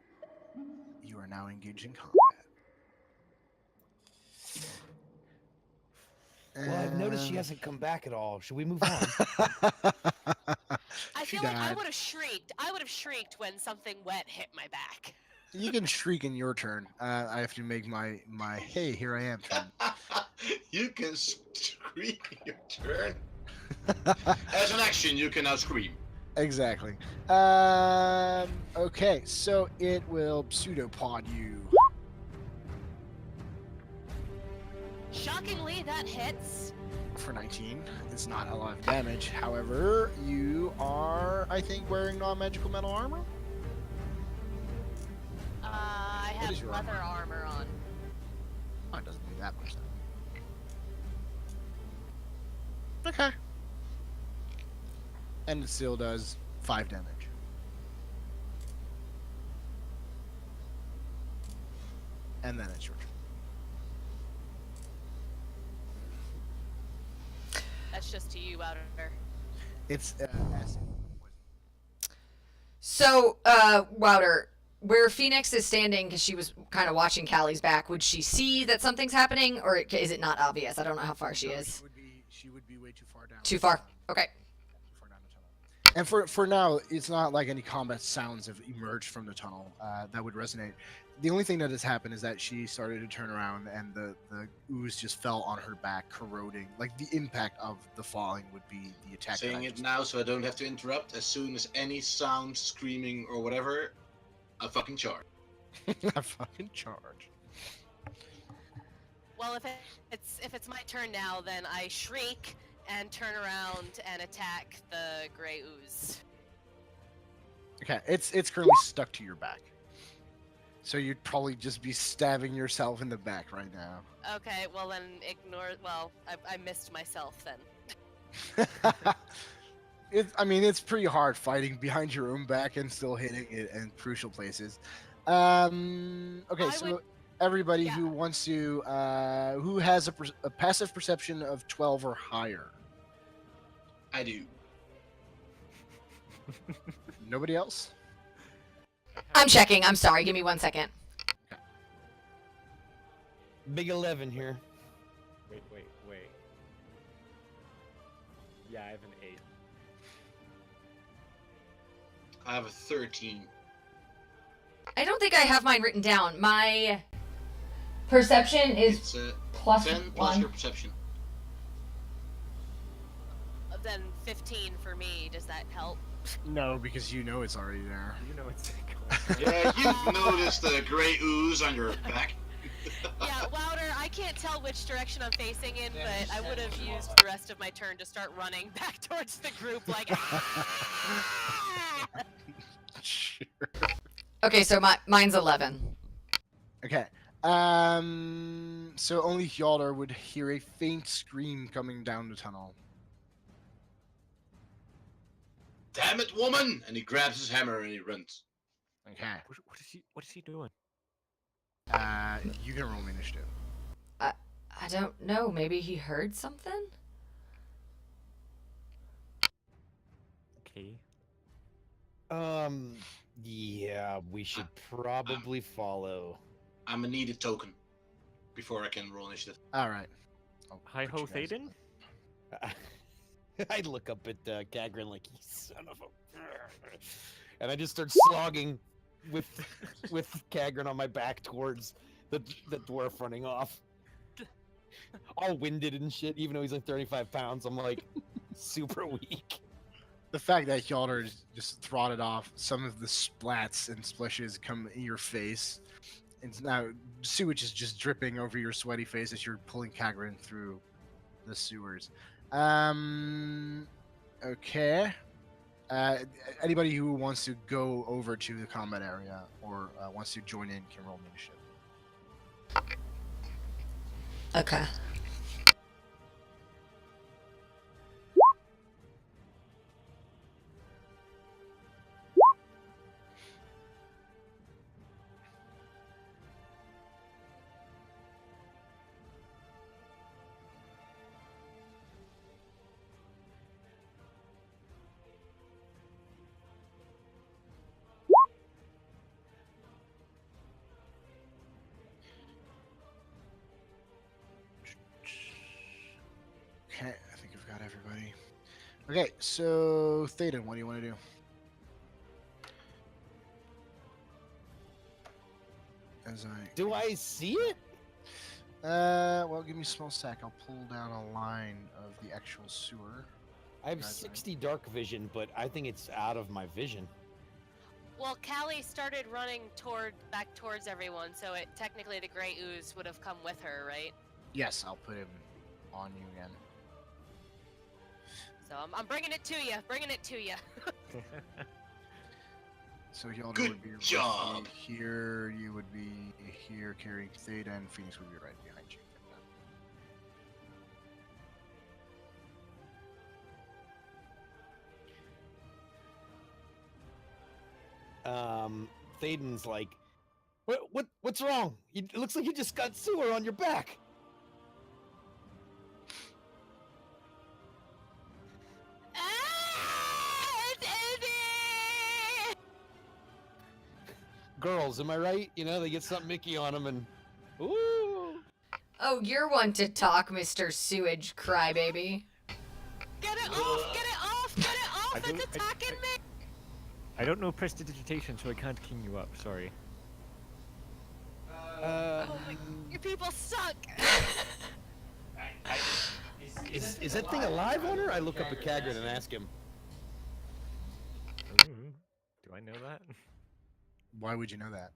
Speaker 2: you are now engaged in combat.
Speaker 5: Well, I've noticed she hasn't come back at all. Should we move on?
Speaker 3: I
Speaker 2: She
Speaker 3: feel like I
Speaker 2: died.
Speaker 3: would have shrieked. I would have shrieked when something wet hit my back.
Speaker 2: You can shriek in your turn. I have to make my hey, here I am turn.
Speaker 6: You can scream your turn. As an action, you can now scream.
Speaker 2: Exactly. Okay, so it will pseudopod you.
Speaker 3: Shockingly, that hits.
Speaker 2: For 19. It's not a lot of damage. However, you are, I think, wearing non-magical metal armor.
Speaker 3: I
Speaker 2: What is
Speaker 3: have
Speaker 2: your
Speaker 3: leather
Speaker 2: armor?
Speaker 3: armor on.
Speaker 2: Oh, it doesn't do that much then. Okay. And it still does 5 damage. And then it's your turn.
Speaker 3: That's just to you, Outer.
Speaker 2: It's acid.
Speaker 4: So, Wouter, where Phoenix is standing, because she was kind of watching Callie's back, would she see that something's happening, or is it not obvious? I don't know how far she is.
Speaker 2: She would be way too far down.
Speaker 4: Too far. Okay.
Speaker 2: Too far down the tunnel. And for now, it's not like any combat sounds have emerged from the tunnel that would resonate. The only thing that has happened is that she started to turn around, and the ooze just fell on her back, corroding. Like, the impact of the falling would be the attack.
Speaker 6: Saying it now so I don't have to interrupt. As soon as any sound, screaming, or whatever, I fucking charge.
Speaker 2: I fucking charge.
Speaker 3: Well, if it's my turn now, then I shriek and turn around and attack the gray ooze.
Speaker 2: Okay, it's currently stuck to your back. So you'd probably just be stabbing yourself in the back right now.
Speaker 3: Okay, well then ignore. Well, I missed myself then.
Speaker 2: It's pretty hard fighting behind your own back and still hitting it in crucial places. Okay, so everybody who wants to, who has a passive perception of 12 or higher?
Speaker 6: I do.
Speaker 2: Nobody else?
Speaker 4: I'm checking. I'm sorry. Give me 1 second.
Speaker 5: Big 11 here.
Speaker 1: Wait. Yeah, I have an 8.
Speaker 6: I have a 13.
Speaker 4: I don't think I have mine written down. My perception is
Speaker 6: It's a
Speaker 4: plus
Speaker 6: 10 plus
Speaker 4: 1.
Speaker 6: your perception.
Speaker 3: Then 15 for me. Does that help?
Speaker 2: No, because you know it's already there.
Speaker 1: You know it's
Speaker 6: Yeah, you've noticed the gray ooze on your back.
Speaker 3: Yeah, Wouter, I can't tell which direction I'm facing in, but I would have used the rest of my turn to start running back towards the group like.
Speaker 2: Sure.
Speaker 4: Okay, so mine's 11.
Speaker 2: Okay. So only Hjalder would hear a faint scream coming down the tunnel.
Speaker 6: Damn it, woman! And he grabs his hammer and he runs.
Speaker 2: Okay.
Speaker 1: What is he doing?
Speaker 2: You can roll me initiative.
Speaker 4: I don't know. Maybe he heard something?
Speaker 1: Okay.
Speaker 5: Yeah, we should probably follow.
Speaker 6: I'm gonna need a token before I can roll initiative.
Speaker 2: All right.
Speaker 1: Hi ho, Thaden.
Speaker 5: I look up at Gagrin like, you son of a... And I just start slogging with Gagrin on my back towards the dwarf running off. All winded and shit, even though he's like 35 pounds, I'm like super weak.
Speaker 2: The fact that Hjalder just throttled off, some of the splats and splashes come in your face. And now sewage is just dripping over your sweaty face as you're pulling Gagrin through the sewers. Okay. Anybody who wants to go over to the combat area or wants to join in can roll initiative.
Speaker 4: Okay.
Speaker 2: Okay, I think I've got everybody. Okay, so Thaden, what do you want to do?
Speaker 5: Do I see it?
Speaker 2: Well, give me a small sec. I'll pull down a line of the actual sewer.
Speaker 5: I have
Speaker 2: Gotcha.
Speaker 5: 60 dark vision, but I think it's out of my vision.
Speaker 3: Well, Callie started running back towards everyone, so technically the gray ooze would have come with her, right?
Speaker 2: Yes, I'll put him on you again.
Speaker 3: So I'm bringing it to you. Bringing it to you.
Speaker 2: So Yalder
Speaker 6: Good
Speaker 2: would be roughly
Speaker 6: job.
Speaker 2: here. You would be here carrying Theta, and Phoenix would be right behind you.
Speaker 5: Thaden's like, what's wrong? It looks like you just got sewer on your back. Girls, am I right? You know, they get something icky on them and, ooh.
Speaker 4: Oh, you're one to talk, Mr. Sewage Crybaby.
Speaker 3: Get it off! Get it off! Get it off!
Speaker 1: I
Speaker 3: It's
Speaker 1: don't-
Speaker 3: attacking me!
Speaker 1: I don't know prestidigitation, so I can't king you up. Sorry.
Speaker 3: Oh my, you people suck!
Speaker 5: Is that thing alive on her? I look up at Kagrin and ask him.
Speaker 1: Ooh, do I know that?
Speaker 2: Why would you know that?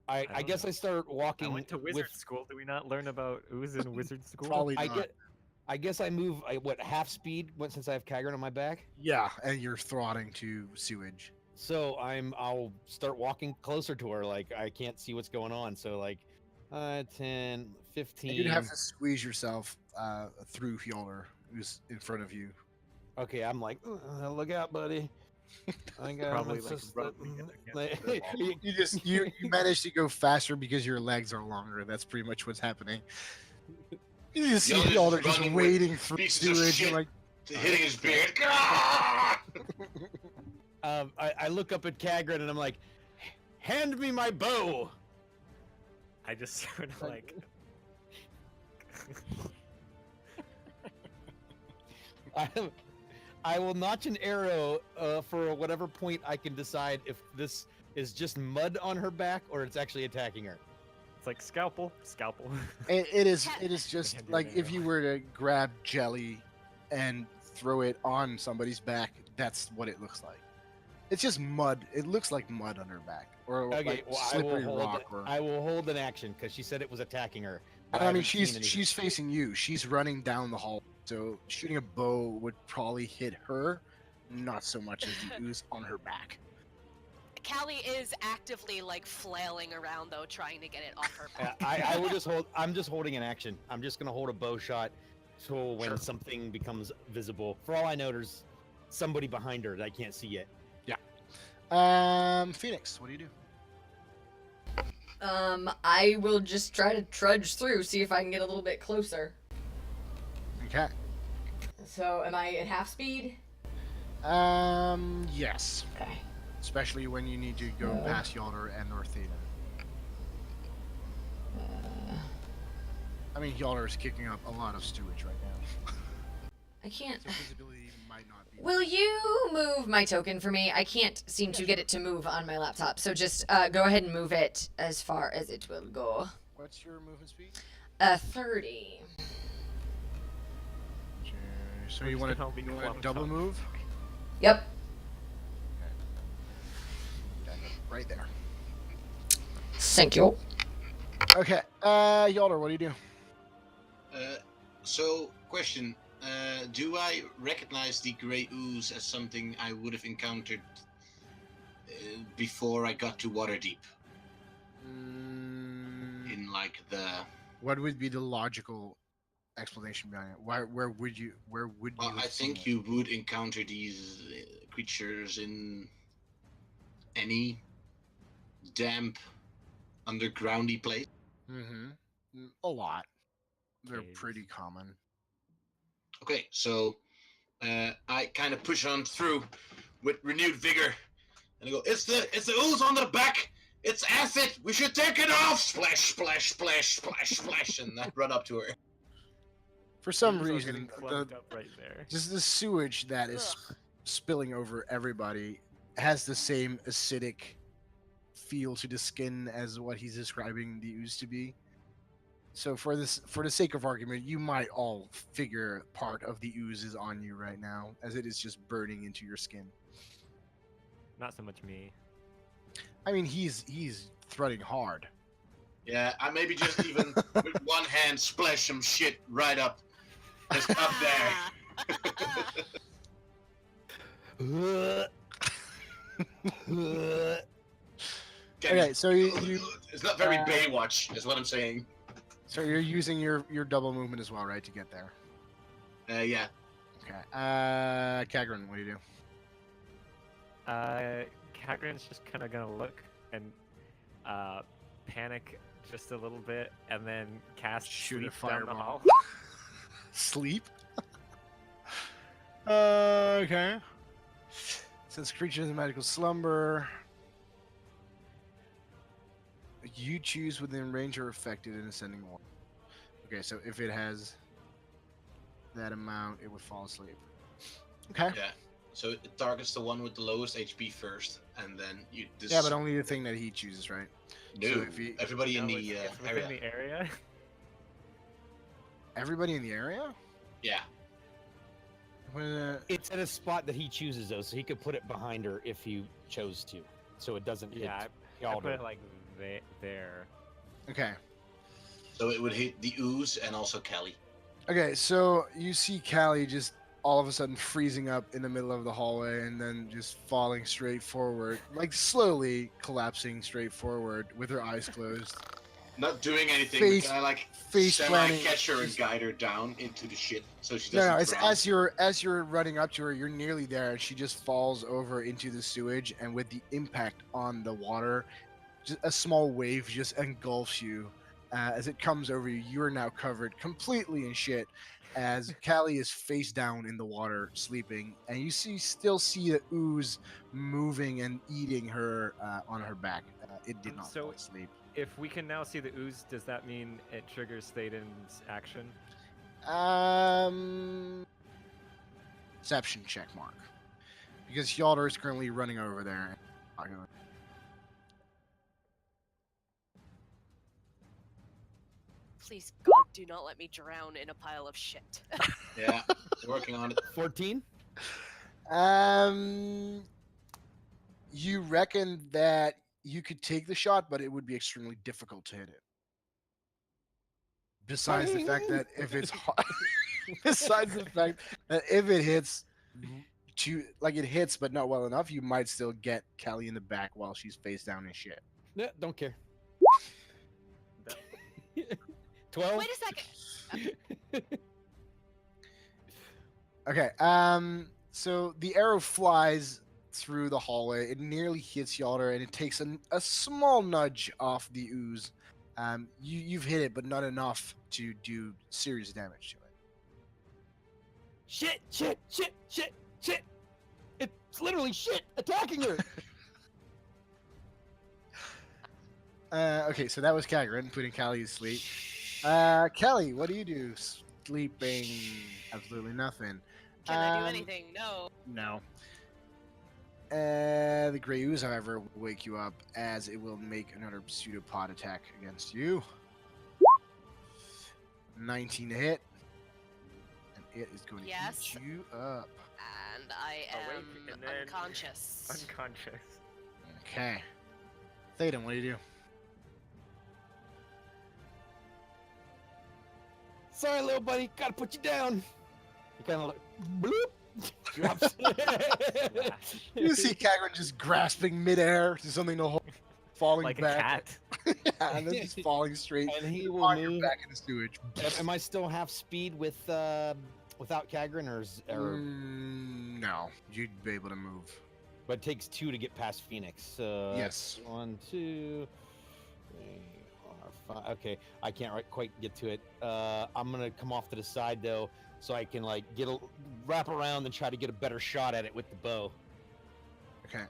Speaker 5: I
Speaker 1: don't
Speaker 5: guess
Speaker 1: know.
Speaker 5: I start walking
Speaker 1: I went to wizard
Speaker 5: with.
Speaker 1: school. Did we not learn about ooze in wizard school?
Speaker 2: Probably not.
Speaker 5: I guess I move half speed since I have Kagrin on my back.
Speaker 2: Yeah, and you're throttling to sewage.
Speaker 5: So I'll start walking closer to her. Like I can't see what's going on. So like 10, 15.
Speaker 2: And you'd have to squeeze yourself through Yalder, who's in front of you.
Speaker 5: Okay, I'm like, look out, buddy. I got
Speaker 1: Probably
Speaker 5: it's
Speaker 1: like
Speaker 5: just
Speaker 1: rubbing it
Speaker 5: like-
Speaker 2: You you manage to go faster because your legs are longer. That's pretty much what's happening. You just see
Speaker 6: Yalder's
Speaker 2: Yalder just
Speaker 6: running with
Speaker 2: wading through
Speaker 6: pieces of
Speaker 2: sewage.
Speaker 6: shit.
Speaker 2: You're like,
Speaker 6: Hitting his beard. Ah!
Speaker 5: I look up at Kagrin and I'm like, hand me my bow.
Speaker 1: I just sort of like.
Speaker 5: I will notch an arrow for whatever point I can decide if this is just mud on her back or it's actually attacking her.
Speaker 1: It's like scalpel.
Speaker 2: it is just
Speaker 1: Can't do
Speaker 2: like
Speaker 1: that
Speaker 2: if you were to grab jelly and throw it on somebody's back. That's what it looks like. It's just mud. It looks like mud on her back, or
Speaker 5: Okay,
Speaker 2: like
Speaker 5: well,
Speaker 2: slippery rock.
Speaker 5: I will hold an action because she said it was attacking her. but
Speaker 2: I mean,
Speaker 5: haven't seen anything.
Speaker 2: she's facing you. She's running down the hall. So shooting a bow would probably hit her, not so much as the ooze on her back.
Speaker 3: Callie is actively like flailing around though, trying to get it off her back.
Speaker 5: I will just hold. I'm just holding an action. I'm just gonna hold a bow shot, so when
Speaker 2: Sure.
Speaker 5: something becomes visible. For all I know, there's somebody behind her that I can't see yet.
Speaker 2: Phoenix, what do you do?
Speaker 4: I will just try to trudge through, see if I can get a little bit closer.
Speaker 2: Okay.
Speaker 4: So, am I at half speed?
Speaker 2: Yes.
Speaker 4: Okay.
Speaker 2: Especially when you need to go past Yalder and North Theta. I mean, Yalder is kicking up a lot of stewage right now.
Speaker 4: I can't.
Speaker 2: So visibility might not be.
Speaker 4: Will you move my token for me? I can't seem to get it to move on my laptop. So just go ahead and move it as far as it will go.
Speaker 2: What's your movement speed?
Speaker 4: 30.
Speaker 2: Okay, so you want to double move?
Speaker 4: Yep.
Speaker 2: Right there.
Speaker 4: Thank you.
Speaker 2: Okay, Yalder, what do you do?
Speaker 6: So, question. Do I recognize the grey ooze as something I would have encountered before I got to Waterdeep? In like the...
Speaker 2: What would be the logical explanation behind it? Where would you
Speaker 6: Well,
Speaker 2: have
Speaker 6: I
Speaker 2: seen
Speaker 6: think
Speaker 2: it?
Speaker 6: you would encounter these creatures in any damp, undergroundy place.
Speaker 2: A lot. They're
Speaker 1: Caves.
Speaker 2: pretty common.
Speaker 6: Okay, so I kind of push on through with renewed vigor, and I go, "It's the ooze on the back. It's acid. We should take it off." Splash, splash, splash, splash, splash, and I run up to her.
Speaker 2: For some
Speaker 1: Ooze are
Speaker 2: reason,
Speaker 1: getting plugged up right there.
Speaker 2: just the sewage that is
Speaker 3: Ugh.
Speaker 2: spilling over everybody has the same acidic feel to the skin as what he's describing the ooze to be. So for the sake of argument, you might all figure part of the ooze is on you right now, as it is just burning into your skin.
Speaker 1: Not so much me.
Speaker 2: I mean, he's threading hard.
Speaker 6: Yeah, I maybe just even with one hand splash some shit right up, just up there.
Speaker 2: Okay, so you
Speaker 6: It's not very Baywatch, is what I'm saying.
Speaker 2: so you're using your double movement as well, right, to get there.
Speaker 6: Yeah.
Speaker 2: Okay. Kagran, what do you do?
Speaker 1: Kagran's just kind of gonna look and panic just a little bit, and then cast
Speaker 2: Shoot a
Speaker 1: Sleep down the
Speaker 2: fireball.
Speaker 1: hall.
Speaker 2: Sleep. Okay. Since creature is a magical slumber, you choose within range or affected in ascending order. Okay, so if it has that amount, it would fall asleep. Okay.
Speaker 6: Yeah. So it targets the one with the lowest HP first, and then you.
Speaker 2: Yeah, but only the thing that he chooses, right?
Speaker 6: No,
Speaker 2: so if he-
Speaker 6: everybody in
Speaker 1: No,
Speaker 6: the
Speaker 1: it's
Speaker 6: area.
Speaker 1: within the area.
Speaker 2: Everybody in the area?
Speaker 6: Yeah.
Speaker 5: It's at a spot that he chooses though, so he could put it behind her if he chose to, so it doesn't hit
Speaker 1: Yeah, I
Speaker 5: Yalder.
Speaker 1: put it like there.
Speaker 2: Okay.
Speaker 6: So it would hit the ooze and also Kelly.
Speaker 2: Okay, so you see Callie just all of a sudden freezing up in the middle of the hallway and then just falling straight forward, like slowly collapsing straight forward with her eyes closed.
Speaker 6: Not doing anything.
Speaker 2: Face-
Speaker 6: Can I like
Speaker 2: face planting.
Speaker 6: catch her and guide her down into the shit so she
Speaker 2: No,
Speaker 6: doesn't
Speaker 2: no, it's
Speaker 6: drown?
Speaker 2: as you're running up to her, you're nearly there, and she just falls over into the sewage, and with the impact on the water, just a small wave just engulfs you. As it comes over you, you are now covered completely in shit. As Callie is face down in the water, sleeping, and you still see the ooze moving and eating her on her back. It did not
Speaker 1: So-
Speaker 2: fall asleep.
Speaker 1: If we can now see the ooze, does that mean it triggers Thaden's action?
Speaker 2: Deception check mark, because Yalder is currently running over there.
Speaker 3: Please, God, do not let me drown in a pile of shit.
Speaker 6: Yeah, working on it.
Speaker 5: 14.
Speaker 2: You reckon that you could take the shot, but it would be extremely difficult to hit it. Besides the fact that if it's besides the fact that if it hits it hits but not well enough, you might still get Callie in the back while she's face down and shit.
Speaker 5: Yeah, don't care. 12.
Speaker 3: Wait a second.
Speaker 2: Okay. So the arrow flies through the hallway. It nearly hits Yalder, and it takes a small nudge off the ooze. You've hit it, but not enough to do serious damage to it.
Speaker 5: Shit! Shit! Shit! Shit! Shit! It's literally shit attacking her.
Speaker 2: Okay, so that was Kagran putting Callie to sleep. Kelly, what do you do? Sleeping? Absolutely nothing.
Speaker 3: Can I do anything? No.
Speaker 2: No. The Grey Ooze, however, will wake you up as it will make another pseudopod attack against you. 19 to hit. And it is going to
Speaker 3: Yes.
Speaker 2: eat you up.
Speaker 3: And I am
Speaker 1: Awake and then
Speaker 3: unconscious.
Speaker 1: Unconscious.
Speaker 2: Okay. Thaden, what do you do?
Speaker 5: Sorry, little buddy. Gotta put you down. You kind of like bloop. Drops.
Speaker 2: You see Kagran just grasping midair to something to hold, falling
Speaker 1: Like
Speaker 2: back.
Speaker 1: a cat.
Speaker 2: Yeah, and then just falling straight
Speaker 5: And he will
Speaker 2: on your
Speaker 5: move.
Speaker 2: back in the sewage.
Speaker 5: Am I still half speed without Kagran, or
Speaker 2: No, you'd be able to move.
Speaker 5: but it takes 2 to get past Phoenix. So
Speaker 2: Yes.
Speaker 5: 1, 2, 3, 4, 5. Okay, I can't quite get to it. I'm gonna come off to the side though, so I can like wrap around and try to get a better shot at it with the bow.
Speaker 2: Okay.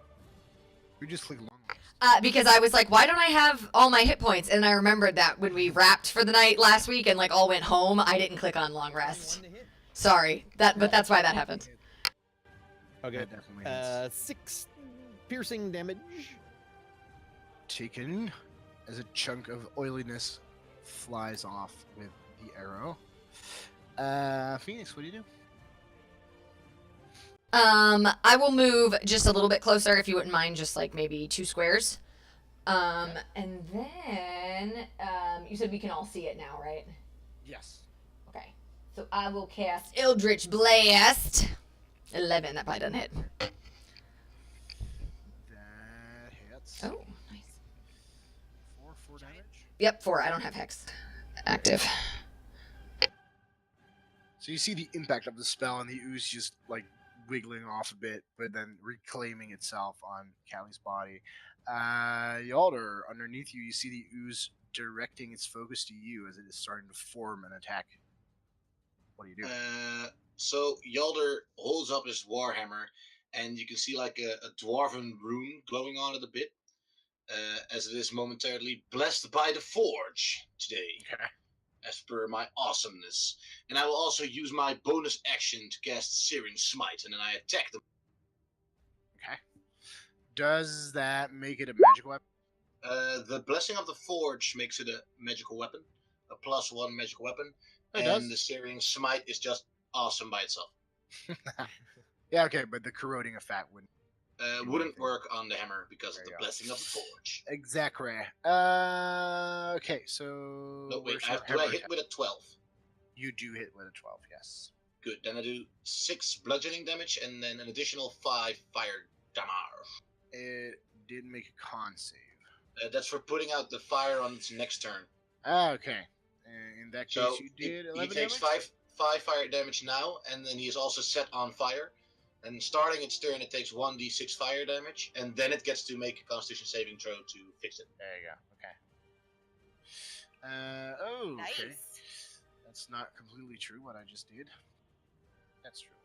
Speaker 2: We just click long.
Speaker 4: Because I was like, why don't I have all my hit points? And I remembered that when we wrapped for the night last week and like all went home, I didn't click on long rest. Sorry, but that's why that happened.
Speaker 5: Okay,
Speaker 2: That definitely hits.
Speaker 5: 6 piercing damage.
Speaker 2: Taken as a chunk of oiliness flies off with the arrow. Phoenix, what do you do?
Speaker 4: I will move just a little bit closer if you wouldn't mind, just like maybe 2 squares. And then, you said we can all see it now, right?
Speaker 2: Yes.
Speaker 4: Okay. So I will cast Eldritch Blast. 11, that probably doesn't hit. Oh, nice.
Speaker 2: 4 damage.
Speaker 4: Yep, 4. I don't have Hex active.
Speaker 2: So you see the impact of the spell, and the ooze just like wiggling off a bit, but then reclaiming itself on Callie's body. Yalder, underneath you, you see the ooze directing its focus to you as it is starting to form an attack. What do you do?
Speaker 6: So Yalder holds up his warhammer, and you can see like a dwarven rune glowing on it a bit, as it is momentarily blessed by the forge today,
Speaker 2: Okay.
Speaker 6: as per my awesomeness. And I will also use my bonus action to cast Searing Smite, and then I attack them.
Speaker 2: Okay. Does that make it a magical weapon?
Speaker 6: The Blessing of the Forge makes it a magical weapon, a +1 magical weapon,
Speaker 2: It
Speaker 6: and
Speaker 2: does.
Speaker 6: the Searing Smite is just awesome by itself.
Speaker 2: Yeah, okay, but the corroding effect wouldn't.
Speaker 6: Wouldn't work on the hammer because
Speaker 2: There
Speaker 6: of the
Speaker 2: you go.
Speaker 6: Blessing of the Forge.
Speaker 2: Exactly. Okay, so
Speaker 6: No, wait,
Speaker 2: where's your
Speaker 6: do I
Speaker 2: hammer
Speaker 6: hit
Speaker 2: attack?
Speaker 6: with a 12?
Speaker 2: You do hit with a 12, yes.
Speaker 6: Good, then I do 6 bludgeoning damage and then an additional 5 fire damage.
Speaker 2: It did make a con save.
Speaker 6: That's for putting out the fire on its next turn.
Speaker 2: Okay. In that case,
Speaker 6: So
Speaker 2: you did
Speaker 6: he
Speaker 2: 11
Speaker 6: takes
Speaker 2: damage?
Speaker 6: 5 fire damage now, and then he is also set on fire. And starting its turn, it takes 1d6 fire damage, and then it gets to make a Constitution saving throw to fix it.
Speaker 2: There you go. Okay. Okay.
Speaker 3: Nice.
Speaker 2: That's not completely true what I just did. That's true.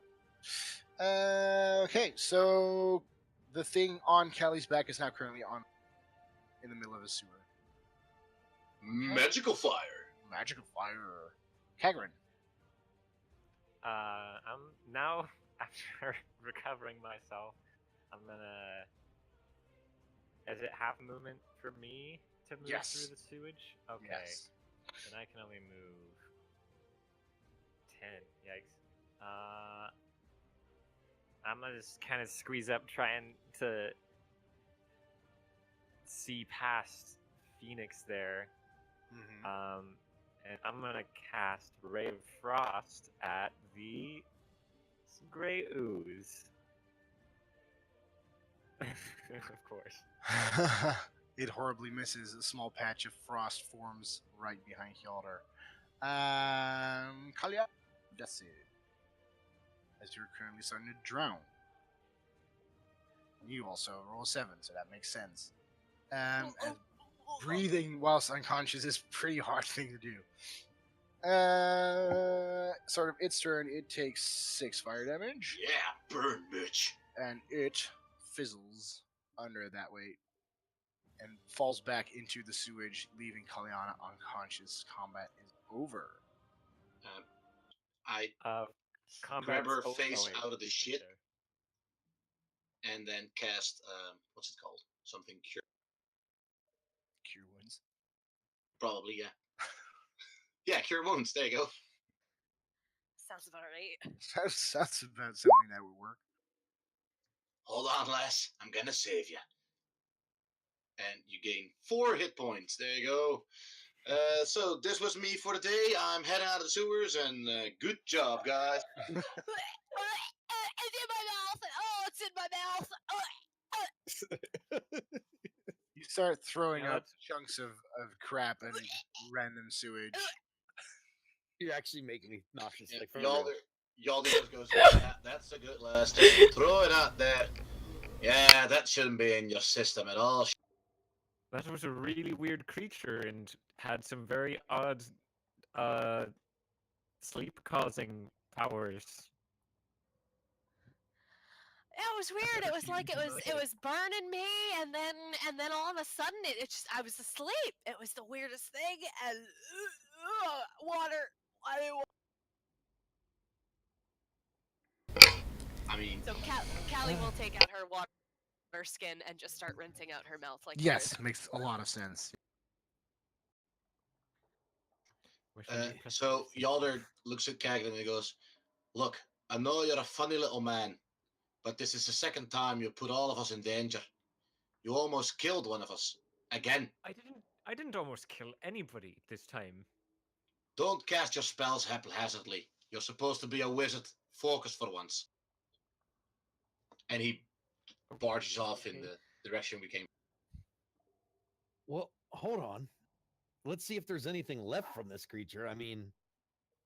Speaker 2: Okay, so the thing on Callie's back is now currently on in the middle of a sewer.
Speaker 6: Magical fire.
Speaker 2: Magical fire. Kagrin.
Speaker 1: I'm now after recovering myself. I'm gonna. Is it half movement for me to move
Speaker 2: Yes.
Speaker 1: through the sewage? Okay.
Speaker 2: Yes.
Speaker 1: Then I can only move 10. Yikes. I'm gonna just kind of squeeze up, trying to see past Phoenix there.
Speaker 2: Mm-hmm.
Speaker 1: And I'm gonna cast Ray of Frost at the gray ooze. Of course.
Speaker 2: It horribly misses. A small patch of frost forms right behind Hjalder. Kalia, that's it. As you're currently starting to drown. You also roll a 7, so that makes sense. And breathing whilst unconscious is a pretty hard thing to do. Sort of its turn, it takes 6 fire damage,
Speaker 6: Yeah, burn, bitch.
Speaker 2: and it fizzles under that weight and falls back into the sewage, leaving Kaliana unconscious. Combat is over.
Speaker 6: I
Speaker 1: Combat's
Speaker 6: her
Speaker 1: oh,
Speaker 6: face
Speaker 1: wait,
Speaker 6: out of the
Speaker 1: she's
Speaker 6: shit.
Speaker 1: there.
Speaker 6: and then cast, what's it called? Something cure.
Speaker 2: Cure wounds.
Speaker 6: Probably, yeah. Yeah, cure wounds. There you go.
Speaker 3: Sounds about right.
Speaker 2: That's about something that would work.
Speaker 6: Hold on, lass. I'm gonna save you. And you gain 4 hit points. There you go. So this was me for the day. I'm heading out of the sewers, and good job, guys.
Speaker 3: It's in my mouth. Oh, it's in my mouth.
Speaker 2: You start throwing
Speaker 1: Yeah,
Speaker 2: up chunks of crap and random sewage.
Speaker 5: You're actually making me nauseous.
Speaker 6: Yeah,
Speaker 5: Like, for
Speaker 6: y'all,
Speaker 5: real.
Speaker 6: y'all just goes, yeah, that's a good lass. Just throw it out there. Yeah, that shouldn't be in your system at all.
Speaker 1: That was a really weird creature and had some very odd uh sleep-causing powers.
Speaker 3: It was weird. It was like it was burning me, and then all of a sudden it just I was asleep. It was the weirdest thing, and water.
Speaker 6: I mean,
Speaker 3: So Callie will take out her water skin and just start rinsing out her mouth like
Speaker 2: Yes, makes a lot of sense.
Speaker 6: so Yalder looks at Kaglan and he goes, "Look, I know you're a funny little man, but this is the second time you put all of us in danger. You almost killed one of us. Again.
Speaker 1: I didn't almost kill anybody this time.
Speaker 6: Don't cast your spells haphazardly. You're supposed to be a wizard. Focus for once." And he barges off in the direction we came.
Speaker 5: Well, hold on. Let's see if there's anything left from this creature. I mean,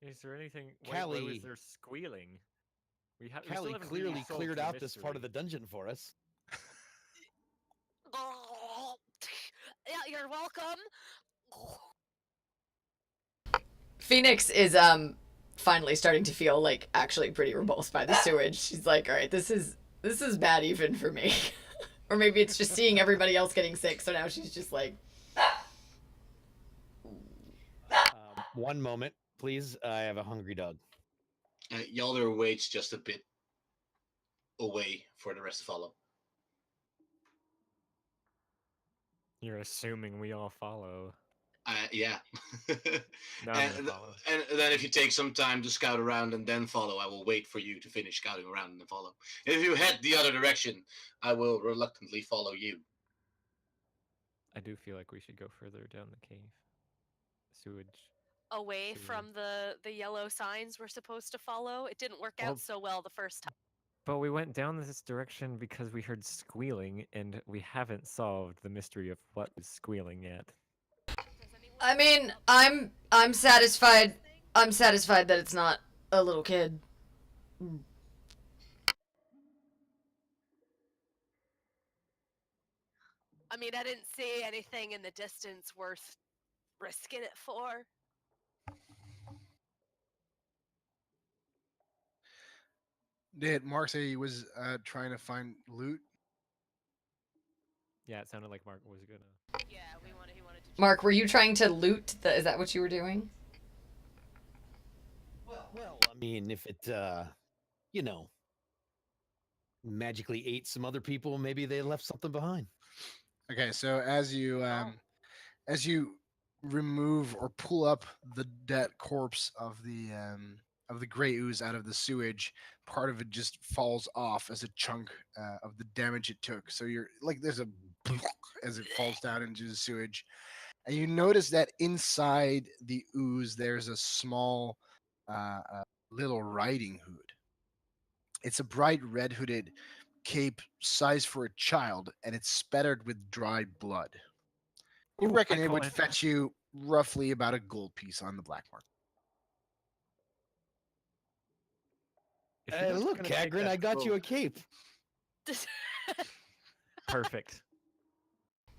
Speaker 1: Is there anything? Why was
Speaker 5: Callie,
Speaker 1: there squealing? We still
Speaker 5: Callie
Speaker 1: haven't really
Speaker 5: clearly
Speaker 1: solved
Speaker 5: cleared
Speaker 1: the
Speaker 5: out this part of
Speaker 1: mystery.
Speaker 5: the dungeon for us.
Speaker 3: Yeah, you're welcome.
Speaker 4: Phoenix is finally starting to feel like actually pretty repulsed by the sewage. She's like, all right, this is bad even for me. Or maybe it's just seeing everybody else getting sick, so now she's just like,
Speaker 5: One moment, please. I have a hungry dog.
Speaker 6: Yalder waits just a bit away for the rest to follow.
Speaker 1: You're assuming we all follow.
Speaker 6: Yeah.
Speaker 1: No, I'm
Speaker 6: and,
Speaker 1: gonna follow.
Speaker 6: and then if you take some time to scout around and then follow, I will wait for you to finish scouting around and then follow. If you head the other direction, I will reluctantly follow you.
Speaker 1: I do feel like we should go further down the cave. Sewage.
Speaker 3: Away
Speaker 1: Sewer.
Speaker 3: from the yellow signs we're supposed to follow. It didn't work
Speaker 1: Well-
Speaker 3: out so well the first time.
Speaker 1: But we went down this direction because we heard squealing, and we haven't solved the mystery of what was squealing yet.
Speaker 4: I mean, I'm satisfied. I'm satisfied that it's not a little kid.
Speaker 3: I mean, I didn't see anything in the distance worth risking it for.
Speaker 2: Did Mark say he was trying to find loot?
Speaker 1: Yeah, it sounded like Mark was gonna.
Speaker 3: Yeah, he wanted to.
Speaker 4: Mark, were you trying to loot the? Is that what you were doing?
Speaker 5: Well, I mean, if it, you know, magically ate some other people, maybe they left something behind.
Speaker 2: Okay, so as you remove or pull up the dead corpse of the gray ooze out of the sewage, part of it just falls off as a chunk of the damage it took. So you're like, there's a as it falls down into the sewage, and you notice that inside the ooze there's a small little riding hood. It's a bright red hooded cape sized for a child, and it's spattered with dried blood. You
Speaker 1: Ooh,
Speaker 2: reckon
Speaker 1: I
Speaker 2: it
Speaker 1: call
Speaker 2: would
Speaker 1: it.
Speaker 2: fetch you roughly about a gold piece on the black market.
Speaker 1: If you're not
Speaker 5: Look,
Speaker 1: gonna take
Speaker 5: Kagrin,
Speaker 1: that
Speaker 5: I got you a
Speaker 1: cloak-
Speaker 5: cape.
Speaker 1: Perfect.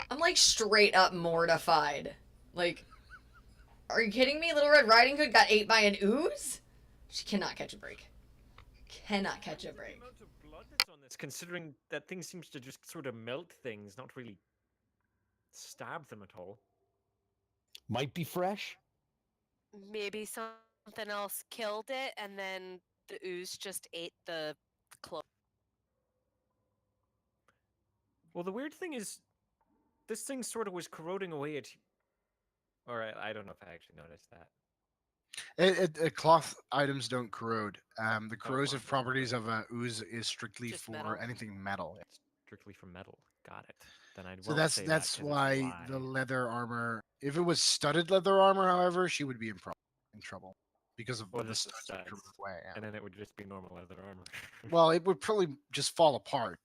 Speaker 4: I'm like straight up mortified. Like, are you kidding me? Little Red Riding Hood got ate by an ooze? She cannot catch a break. Cannot catch a
Speaker 1: The
Speaker 4: break.
Speaker 1: amount of blood that's on this, considering that thing seems to just sort of melt things, not really stab them at all.
Speaker 5: Might be fresh.
Speaker 3: Maybe something else killed it, and then the ooze just ate the cloak.
Speaker 1: Well, the weird thing is, this thing sort of was corroding away at. Or I don't know if I actually noticed that.
Speaker 2: Cloth items don't corrode. The
Speaker 1: Oh,
Speaker 2: corrosive
Speaker 1: cloth doesn't
Speaker 2: properties
Speaker 1: corrode.
Speaker 2: of a ooze is strictly
Speaker 3: Just
Speaker 2: for
Speaker 3: metal.
Speaker 2: anything metal.
Speaker 1: Strictly from metal. Got it. Then I
Speaker 2: So
Speaker 1: won't
Speaker 2: that's
Speaker 1: say that
Speaker 2: that's
Speaker 1: 'cause it's a
Speaker 2: why
Speaker 1: lie.
Speaker 2: the leather armor. If it was studded leather armor, however, she would be in trouble because of
Speaker 1: Or
Speaker 2: the
Speaker 1: just the
Speaker 2: studs that corrode
Speaker 1: studs.
Speaker 2: away. Yeah.
Speaker 1: And then it would just be normal leather armor.
Speaker 2: Well, it would probably just fall apart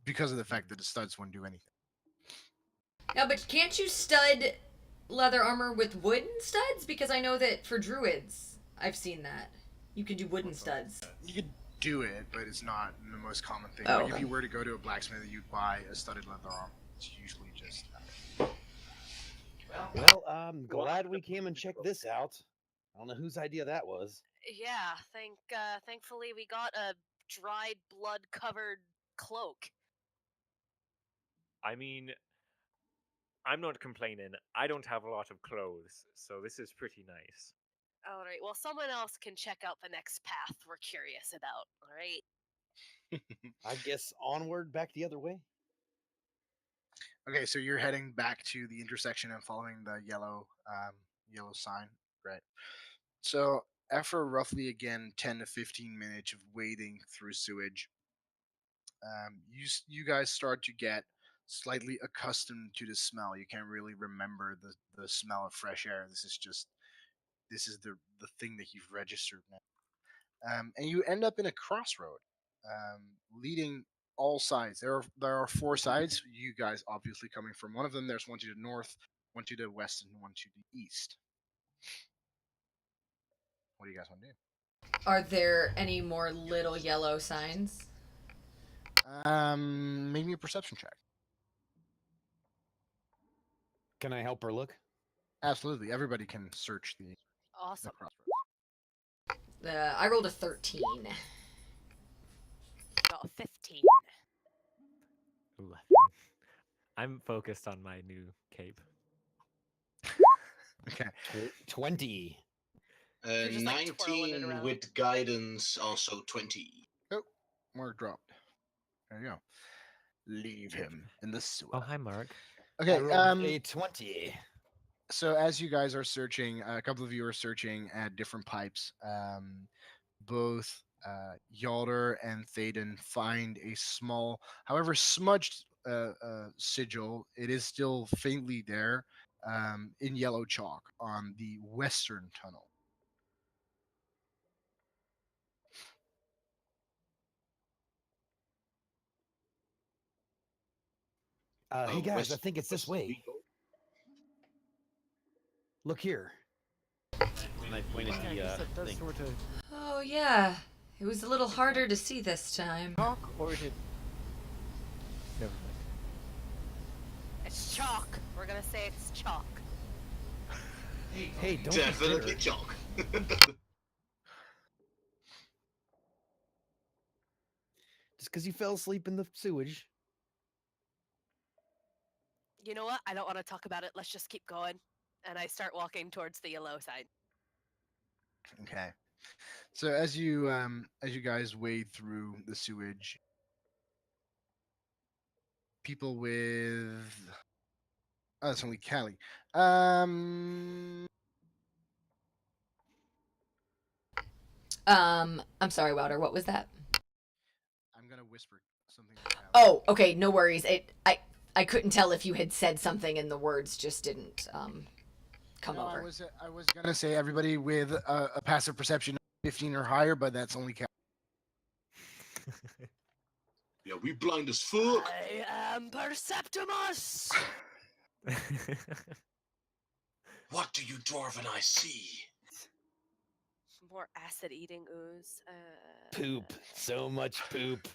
Speaker 2: because of the fact that the studs wouldn't do anything.
Speaker 4: Yeah, but can't you stud leather armor with wooden studs? Because I know that for druids, I've seen that. You can do wooden studs.
Speaker 2: You could do it, but it's not the most common thing.
Speaker 4: Oh,
Speaker 2: Like if
Speaker 4: okay.
Speaker 2: you were to go to a blacksmith, you'd buy a studded leather armor. It's usually just.
Speaker 5: Well, I'm glad we came and checked this out. I don't know whose idea that was.
Speaker 3: Yeah, thankfully we got a dried blood-covered cloak.
Speaker 1: I mean, I'm not complaining. I don't have a lot of clothes, so this is pretty nice.
Speaker 3: All right, well, someone else can check out the next path we're curious about. All right.
Speaker 5: I guess onward, back the other way.
Speaker 2: Okay, so you're heading back to the intersection and following the yellow sign, right? So after roughly again 10 to 15 minutes of wading through sewage, you guys start to get slightly accustomed to the smell. You can't really remember the smell of fresh air. This is the thing that you've registered now. And you end up in a crossroad, leading all sides. There are four sides. You guys obviously coming from one of them. There's one to the north, one to the west, and one to the east. What do you guys want to do?
Speaker 4: Are there any more little yellow signs?
Speaker 2: Make me a perception check.
Speaker 5: Can I help her look?
Speaker 2: Absolutely, everybody can search the
Speaker 3: Awesome.
Speaker 2: crossroads.
Speaker 4: I rolled a 13.
Speaker 3: Got a 15.
Speaker 1: 11. I'm focused on my new cape.
Speaker 2: Okay,
Speaker 5: 20.
Speaker 3: You're just, like, twirling it
Speaker 6: 19
Speaker 3: around.
Speaker 6: with guidance, also 20.
Speaker 2: Mark dropped. There you go. Leave him in the sewer.
Speaker 1: Oh, hi, Mark.
Speaker 2: Okay.
Speaker 5: I rolled a 20.
Speaker 2: So as you guys are searching, a couple of you are searching at different pipes. Both Yalder and Thaden find a small, however smudged sigil. It is still faintly there in yellow chalk on the western tunnel.
Speaker 5: Hey guys, I think it's this
Speaker 6: west
Speaker 5: way.
Speaker 6: we go.
Speaker 5: Look here. And I pointed
Speaker 1: Yeah, I guess
Speaker 5: the
Speaker 1: that does
Speaker 5: thing.
Speaker 1: sort of
Speaker 4: Oh, yeah. It was a little harder to see this time.
Speaker 1: talk, or did... Never mind.
Speaker 3: It's chalk. We're gonna say it's chalk.
Speaker 5: Hey, don't
Speaker 6: Definitely
Speaker 5: be
Speaker 6: chalk.
Speaker 5: Just because you fell asleep in the sewage.
Speaker 3: You know what? I don't want to talk about it. Let's just keep going. And I start walking towards the yellow side.
Speaker 2: Okay. So as you guys wade through the sewage, people with that's only Callie.
Speaker 4: I'm sorry, Wilder. What was that?
Speaker 2: I'm gonna whisper something. To Callie.
Speaker 4: Oh, okay. No worries. I couldn't tell if you had said something and the words just didn't come
Speaker 2: No,
Speaker 4: over.
Speaker 2: I was gonna say everybody with a passive perception of 15 or higher, but that's only Callie.
Speaker 6: Yeah, we blind as fuck.
Speaker 3: I am Perceptimus!
Speaker 6: What do you dwarven I see?
Speaker 3: More acid eating ooze.
Speaker 5: Poop. So much poop.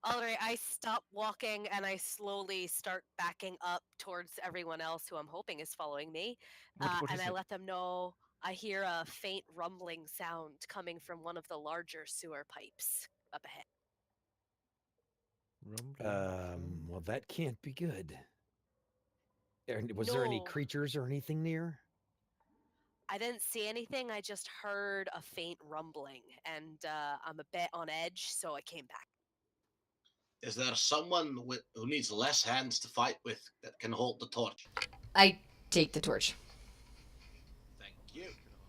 Speaker 3: Alright, I stop walking and I slowly start backing up towards everyone else who I'm hoping is following me.
Speaker 1: What
Speaker 3: And
Speaker 1: is
Speaker 3: I
Speaker 1: it?
Speaker 3: let them know I hear a faint rumbling sound coming from one of the larger sewer pipes up ahead.
Speaker 1: Rumbling.
Speaker 5: Well, that can't be good. Was there any
Speaker 3: No.
Speaker 5: creatures or anything near?
Speaker 3: I didn't see anything, I just heard a faint rumbling, and I'm a bit on edge, so I came back.
Speaker 6: Is there someone who needs less hands to fight with that can hold the torch?
Speaker 4: I take the torch.
Speaker 6: Thank you.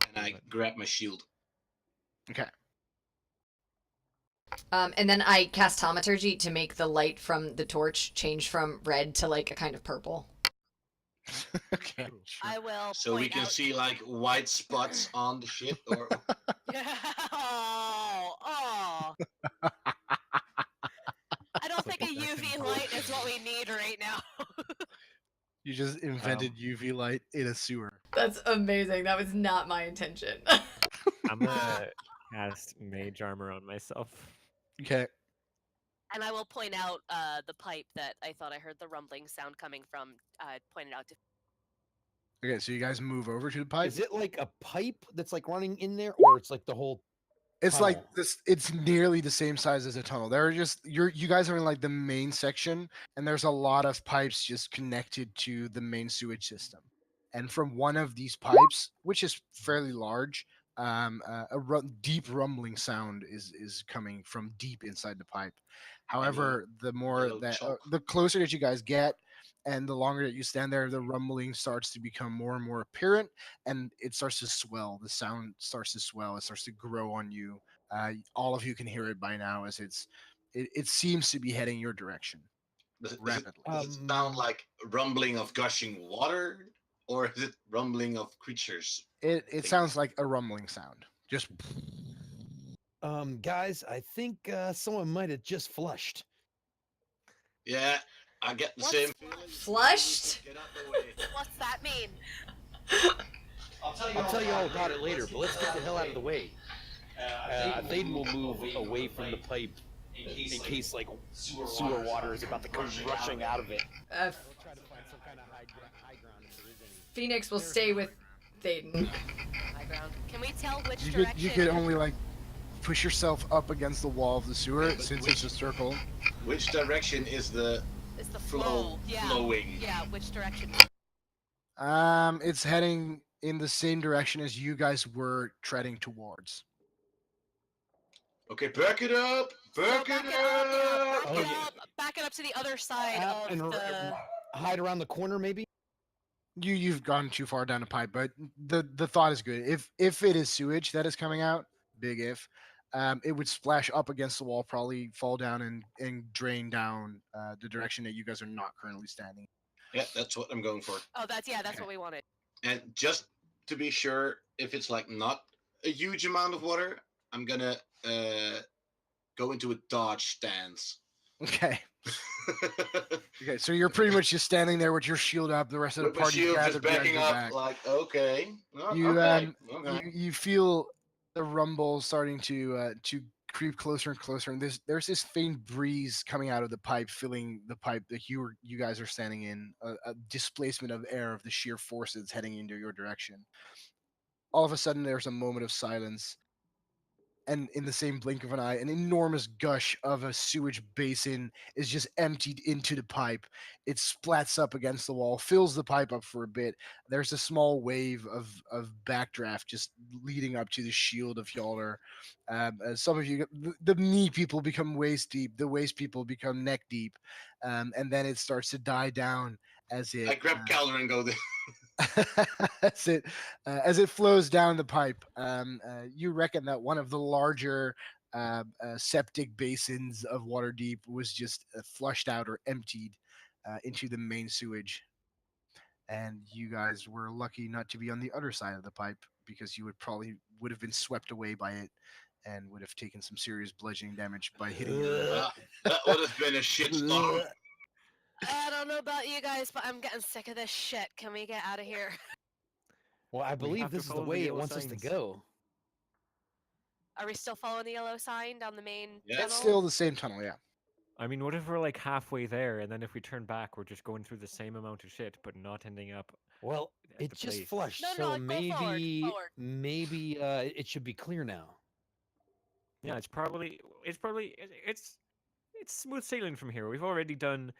Speaker 6: And I grab my shield.
Speaker 2: Okay.
Speaker 4: And then I cast Thaumaturgy to make the light from the torch change from red to like a kind of purple.
Speaker 2: Okay. Sure.
Speaker 3: I will
Speaker 6: So
Speaker 3: point
Speaker 6: we can
Speaker 3: out...
Speaker 6: see like white spots on the shit, or
Speaker 3: oh. I don't think a UV light is what we need right now.
Speaker 2: You just invented UV light in a sewer.
Speaker 4: That's amazing. That was not my intention.
Speaker 1: I'm gonna cast mage armor on myself.
Speaker 2: Okay.
Speaker 3: And I will point out the pipe that I thought I heard the rumbling sound coming from. Pointed out to...
Speaker 2: Okay. So you guys move over to the pipe.
Speaker 5: Is it like a pipe that's like running in there, or it's like the whole?
Speaker 2: It's like
Speaker 5: tunnel?
Speaker 2: this. It's nearly the same size as a tunnel. There are just you guys are in like the main section, and there's a lot of pipes just connected to the main sewage system. And from one of these pipes, which is fairly large, deep rumbling sound is coming from deep inside the pipe. However, the more
Speaker 6: yellow
Speaker 2: that
Speaker 6: chalk.
Speaker 2: the closer that you guys get, and the longer that you stand there, the rumbling starts to become more and more apparent, and it starts to swell. The sound starts to swell. It starts to grow on you. All of you can hear it by now, as it seems to be heading your direction rapidly.
Speaker 6: Does it sound like rumbling of gushing water, or is it rumbling of creatures?
Speaker 2: It
Speaker 6: things?
Speaker 2: sounds like a rumbling sound. Just
Speaker 5: Guys, I think someone might have just flushed.
Speaker 6: Yeah, I get the
Speaker 3: What's
Speaker 6: same feeling. Maybe we
Speaker 4: Flushed?
Speaker 6: should Get out the way.
Speaker 3: What's that mean?
Speaker 5: I'll tell you all about it later, but let's get the hell out of the way. Thaden will move away from the pipe in case like sewer water is about to come rushing out of it.
Speaker 4: Uh,
Speaker 5: We'll try to find some kind of high ground if there is any.
Speaker 4: Phoenix will stay with Thaden.
Speaker 3: High ground. Can we tell which
Speaker 2: You
Speaker 3: direction?
Speaker 2: could only like push yourself up against the wall of the sewer
Speaker 6: but
Speaker 2: since
Speaker 6: which-
Speaker 2: it's a circle.
Speaker 6: Which direction is the
Speaker 3: Is the
Speaker 6: flow
Speaker 3: Yeah.
Speaker 6: flowing?
Speaker 3: Yeah. Which direction?
Speaker 2: It's heading in the same direction as you guys were treading towards.
Speaker 6: Okay, back it up. Back
Speaker 3: Back
Speaker 6: it
Speaker 3: it up. Yeah. Back
Speaker 6: up.
Speaker 5: Oh,
Speaker 3: it
Speaker 5: yeah.
Speaker 3: up. Back it up to the other side
Speaker 5: And
Speaker 3: of the.
Speaker 5: hide around the corner, maybe.
Speaker 2: You've gone too far down the pipe, but the thought is good. If it is sewage that is coming out, big if, it would splash up against the wall, probably fall down and drain down the direction that you guys are not currently standing.
Speaker 6: Yeah, that's what I'm going for.
Speaker 3: Oh, that's
Speaker 2: Okay.
Speaker 3: what we wanted.
Speaker 6: And just to be sure, if it's like not a huge amount of water, I'm gonna go into a dodge stance.
Speaker 2: Okay. Okay, so you're pretty much just standing there with your shield up. The rest of the
Speaker 6: With my
Speaker 2: party
Speaker 6: shield just
Speaker 2: gathered behind
Speaker 6: backing
Speaker 2: your
Speaker 6: up,
Speaker 2: back.
Speaker 6: like okay,
Speaker 2: You
Speaker 6: okay, okay.
Speaker 2: you feel the rumble starting to creep closer and closer, and there's this faint breeze coming out of the pipe, filling the pipe that you guys are standing in. A displacement of air of the sheer forces heading into your direction. All of a sudden, there's a moment of silence, and in the same blink of an eye, an enormous gush of a sewage basin is just emptied into the pipe. It splats up against the wall, fills the pipe up for a bit. There's a small wave of backdraft just leading up to the shield of Yalder. As some of you, the knee people become waist deep, the waist people become neck deep, and then it starts to die down as it.
Speaker 6: I grab Calder and go there.
Speaker 2: As it flows down the pipe, you reckon that one of the larger septic basins of Waterdeep was just flushed out or emptied into the main sewage, and you guys were lucky not to be on the other side of the pipe because you would have been swept away by it and would have taken some serious bludgeoning damage by hitting it.
Speaker 6: That would have been a shitstorm.
Speaker 3: I don't know about you guys, but I'm getting sick of this shit. Can we get out of here?
Speaker 5: Well, I believe
Speaker 1: have to
Speaker 5: this is the
Speaker 1: follow the
Speaker 5: way it
Speaker 1: yellow
Speaker 5: wants us to
Speaker 1: signs.
Speaker 5: go.
Speaker 3: Are we still following the yellow sign down the main
Speaker 6: Yeah.
Speaker 3: tunnel?
Speaker 2: It's still the same tunnel, yeah.
Speaker 1: I mean, what if we're like halfway there, and then if we turn back, we're just going through the same amount of shit, but not ending up.
Speaker 5: Well,
Speaker 1: At
Speaker 5: it
Speaker 1: the
Speaker 5: just
Speaker 1: place.
Speaker 5: flushed,
Speaker 3: No,
Speaker 5: so
Speaker 3: go forward, forward.
Speaker 5: maybe it should be clear now.
Speaker 1: Yeah, it's probably it's smooth sailing from here. We've already done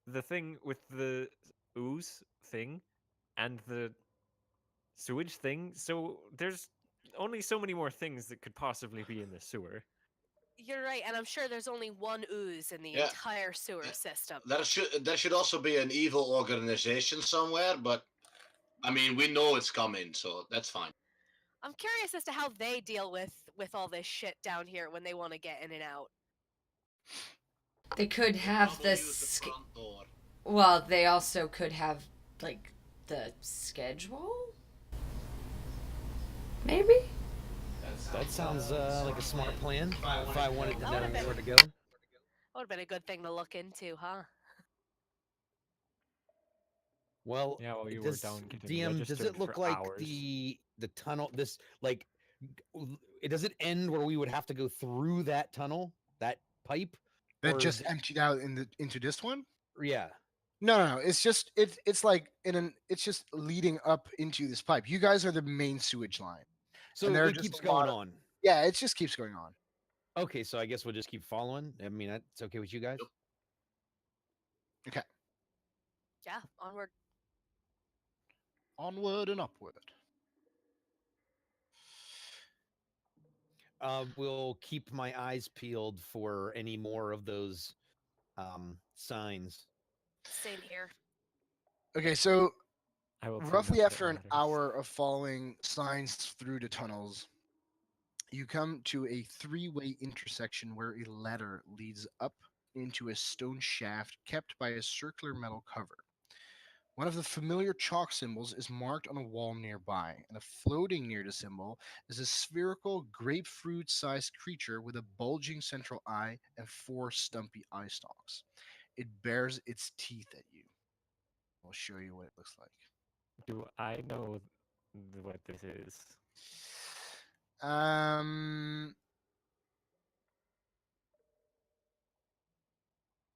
Speaker 1: the thing with the ooze thing and the sewage thing, so there's only so many more things that could possibly be in the sewer.
Speaker 3: You're right, and I'm sure there's only one ooze in the
Speaker 6: Yeah.
Speaker 3: entire sewer
Speaker 6: Yeah.
Speaker 3: system.
Speaker 6: That should also be an evil organization somewhere, but I mean we know it's coming, so that's fine.
Speaker 3: I'm curious as to how they deal with all this shit down here when they want to get in and out.
Speaker 4: They could have
Speaker 6: Probably
Speaker 4: the.
Speaker 6: use the front door.
Speaker 4: Well, they also could have, like, the schedule? Maybe?
Speaker 5: That sounds like a smart plan. If I wanted to
Speaker 3: That
Speaker 5: know
Speaker 3: would've been-
Speaker 5: where to go.
Speaker 3: That would have been a good thing to look into, huh?
Speaker 5: Well,
Speaker 1: Yeah, while you were
Speaker 5: does,
Speaker 1: down getting
Speaker 5: DM, does
Speaker 1: registered
Speaker 5: it look
Speaker 1: for
Speaker 5: like
Speaker 1: hours.
Speaker 5: the tunnel? This like, does it end where we would have to go through that tunnel, that pipe?
Speaker 2: That
Speaker 5: Or
Speaker 2: just
Speaker 5: is it-
Speaker 2: emptied out into this one.
Speaker 5: Yeah.
Speaker 2: No. It's just it's like it's just leading up into this pipe. You guys are the main sewage line.
Speaker 5: So
Speaker 2: there are
Speaker 5: it
Speaker 2: just
Speaker 5: keeps
Speaker 2: a lot
Speaker 5: going
Speaker 2: of-
Speaker 5: on.
Speaker 2: Yeah, it just keeps going on.
Speaker 5: Okay, so I guess we'll just keep following. I mean, that's okay with you guys.
Speaker 6: Yep.
Speaker 3: Yeah, onward.
Speaker 2: Onward and upward.
Speaker 5: We'll keep my eyes peeled for any more of those signs.
Speaker 3: Same here.
Speaker 2: Okay, so
Speaker 1: I will clean
Speaker 2: roughly
Speaker 1: up the
Speaker 2: after an
Speaker 1: ladders.
Speaker 2: hour of following signs through the tunnels, you come to a three-way intersection where a ladder leads up into a stone shaft kept by a circular metal cover. One of the familiar chalk symbols is marked on a wall nearby, and floating near the symbol is a spherical grapefruit-sized creature with a bulging central eye and 4 stumpy eye stalks. It bares its teeth at you. I'll show you what it looks like.
Speaker 1: Do I know what this is?
Speaker 2: Um,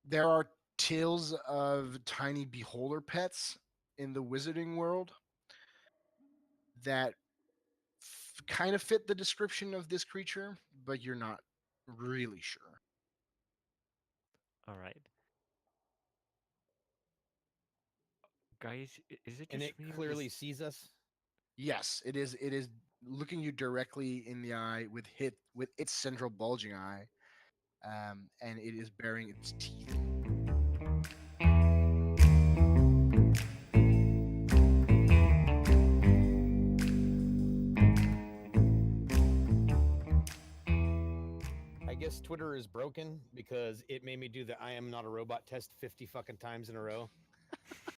Speaker 2: there are tales of tiny beholder pets in the wizarding world that kind of fit the description of this creature, but you're not really sure.
Speaker 1: All right, guys, is it
Speaker 5: And
Speaker 1: just
Speaker 5: it
Speaker 1: me or
Speaker 5: clearly
Speaker 1: is
Speaker 5: sees us.
Speaker 2: Yes, it is. It is looking you directly in the eye with its central bulging eye, and it is baring its teeth.
Speaker 5: I guess Twitter is broken because it made me do the I am not a robot test 50 fucking times in a row.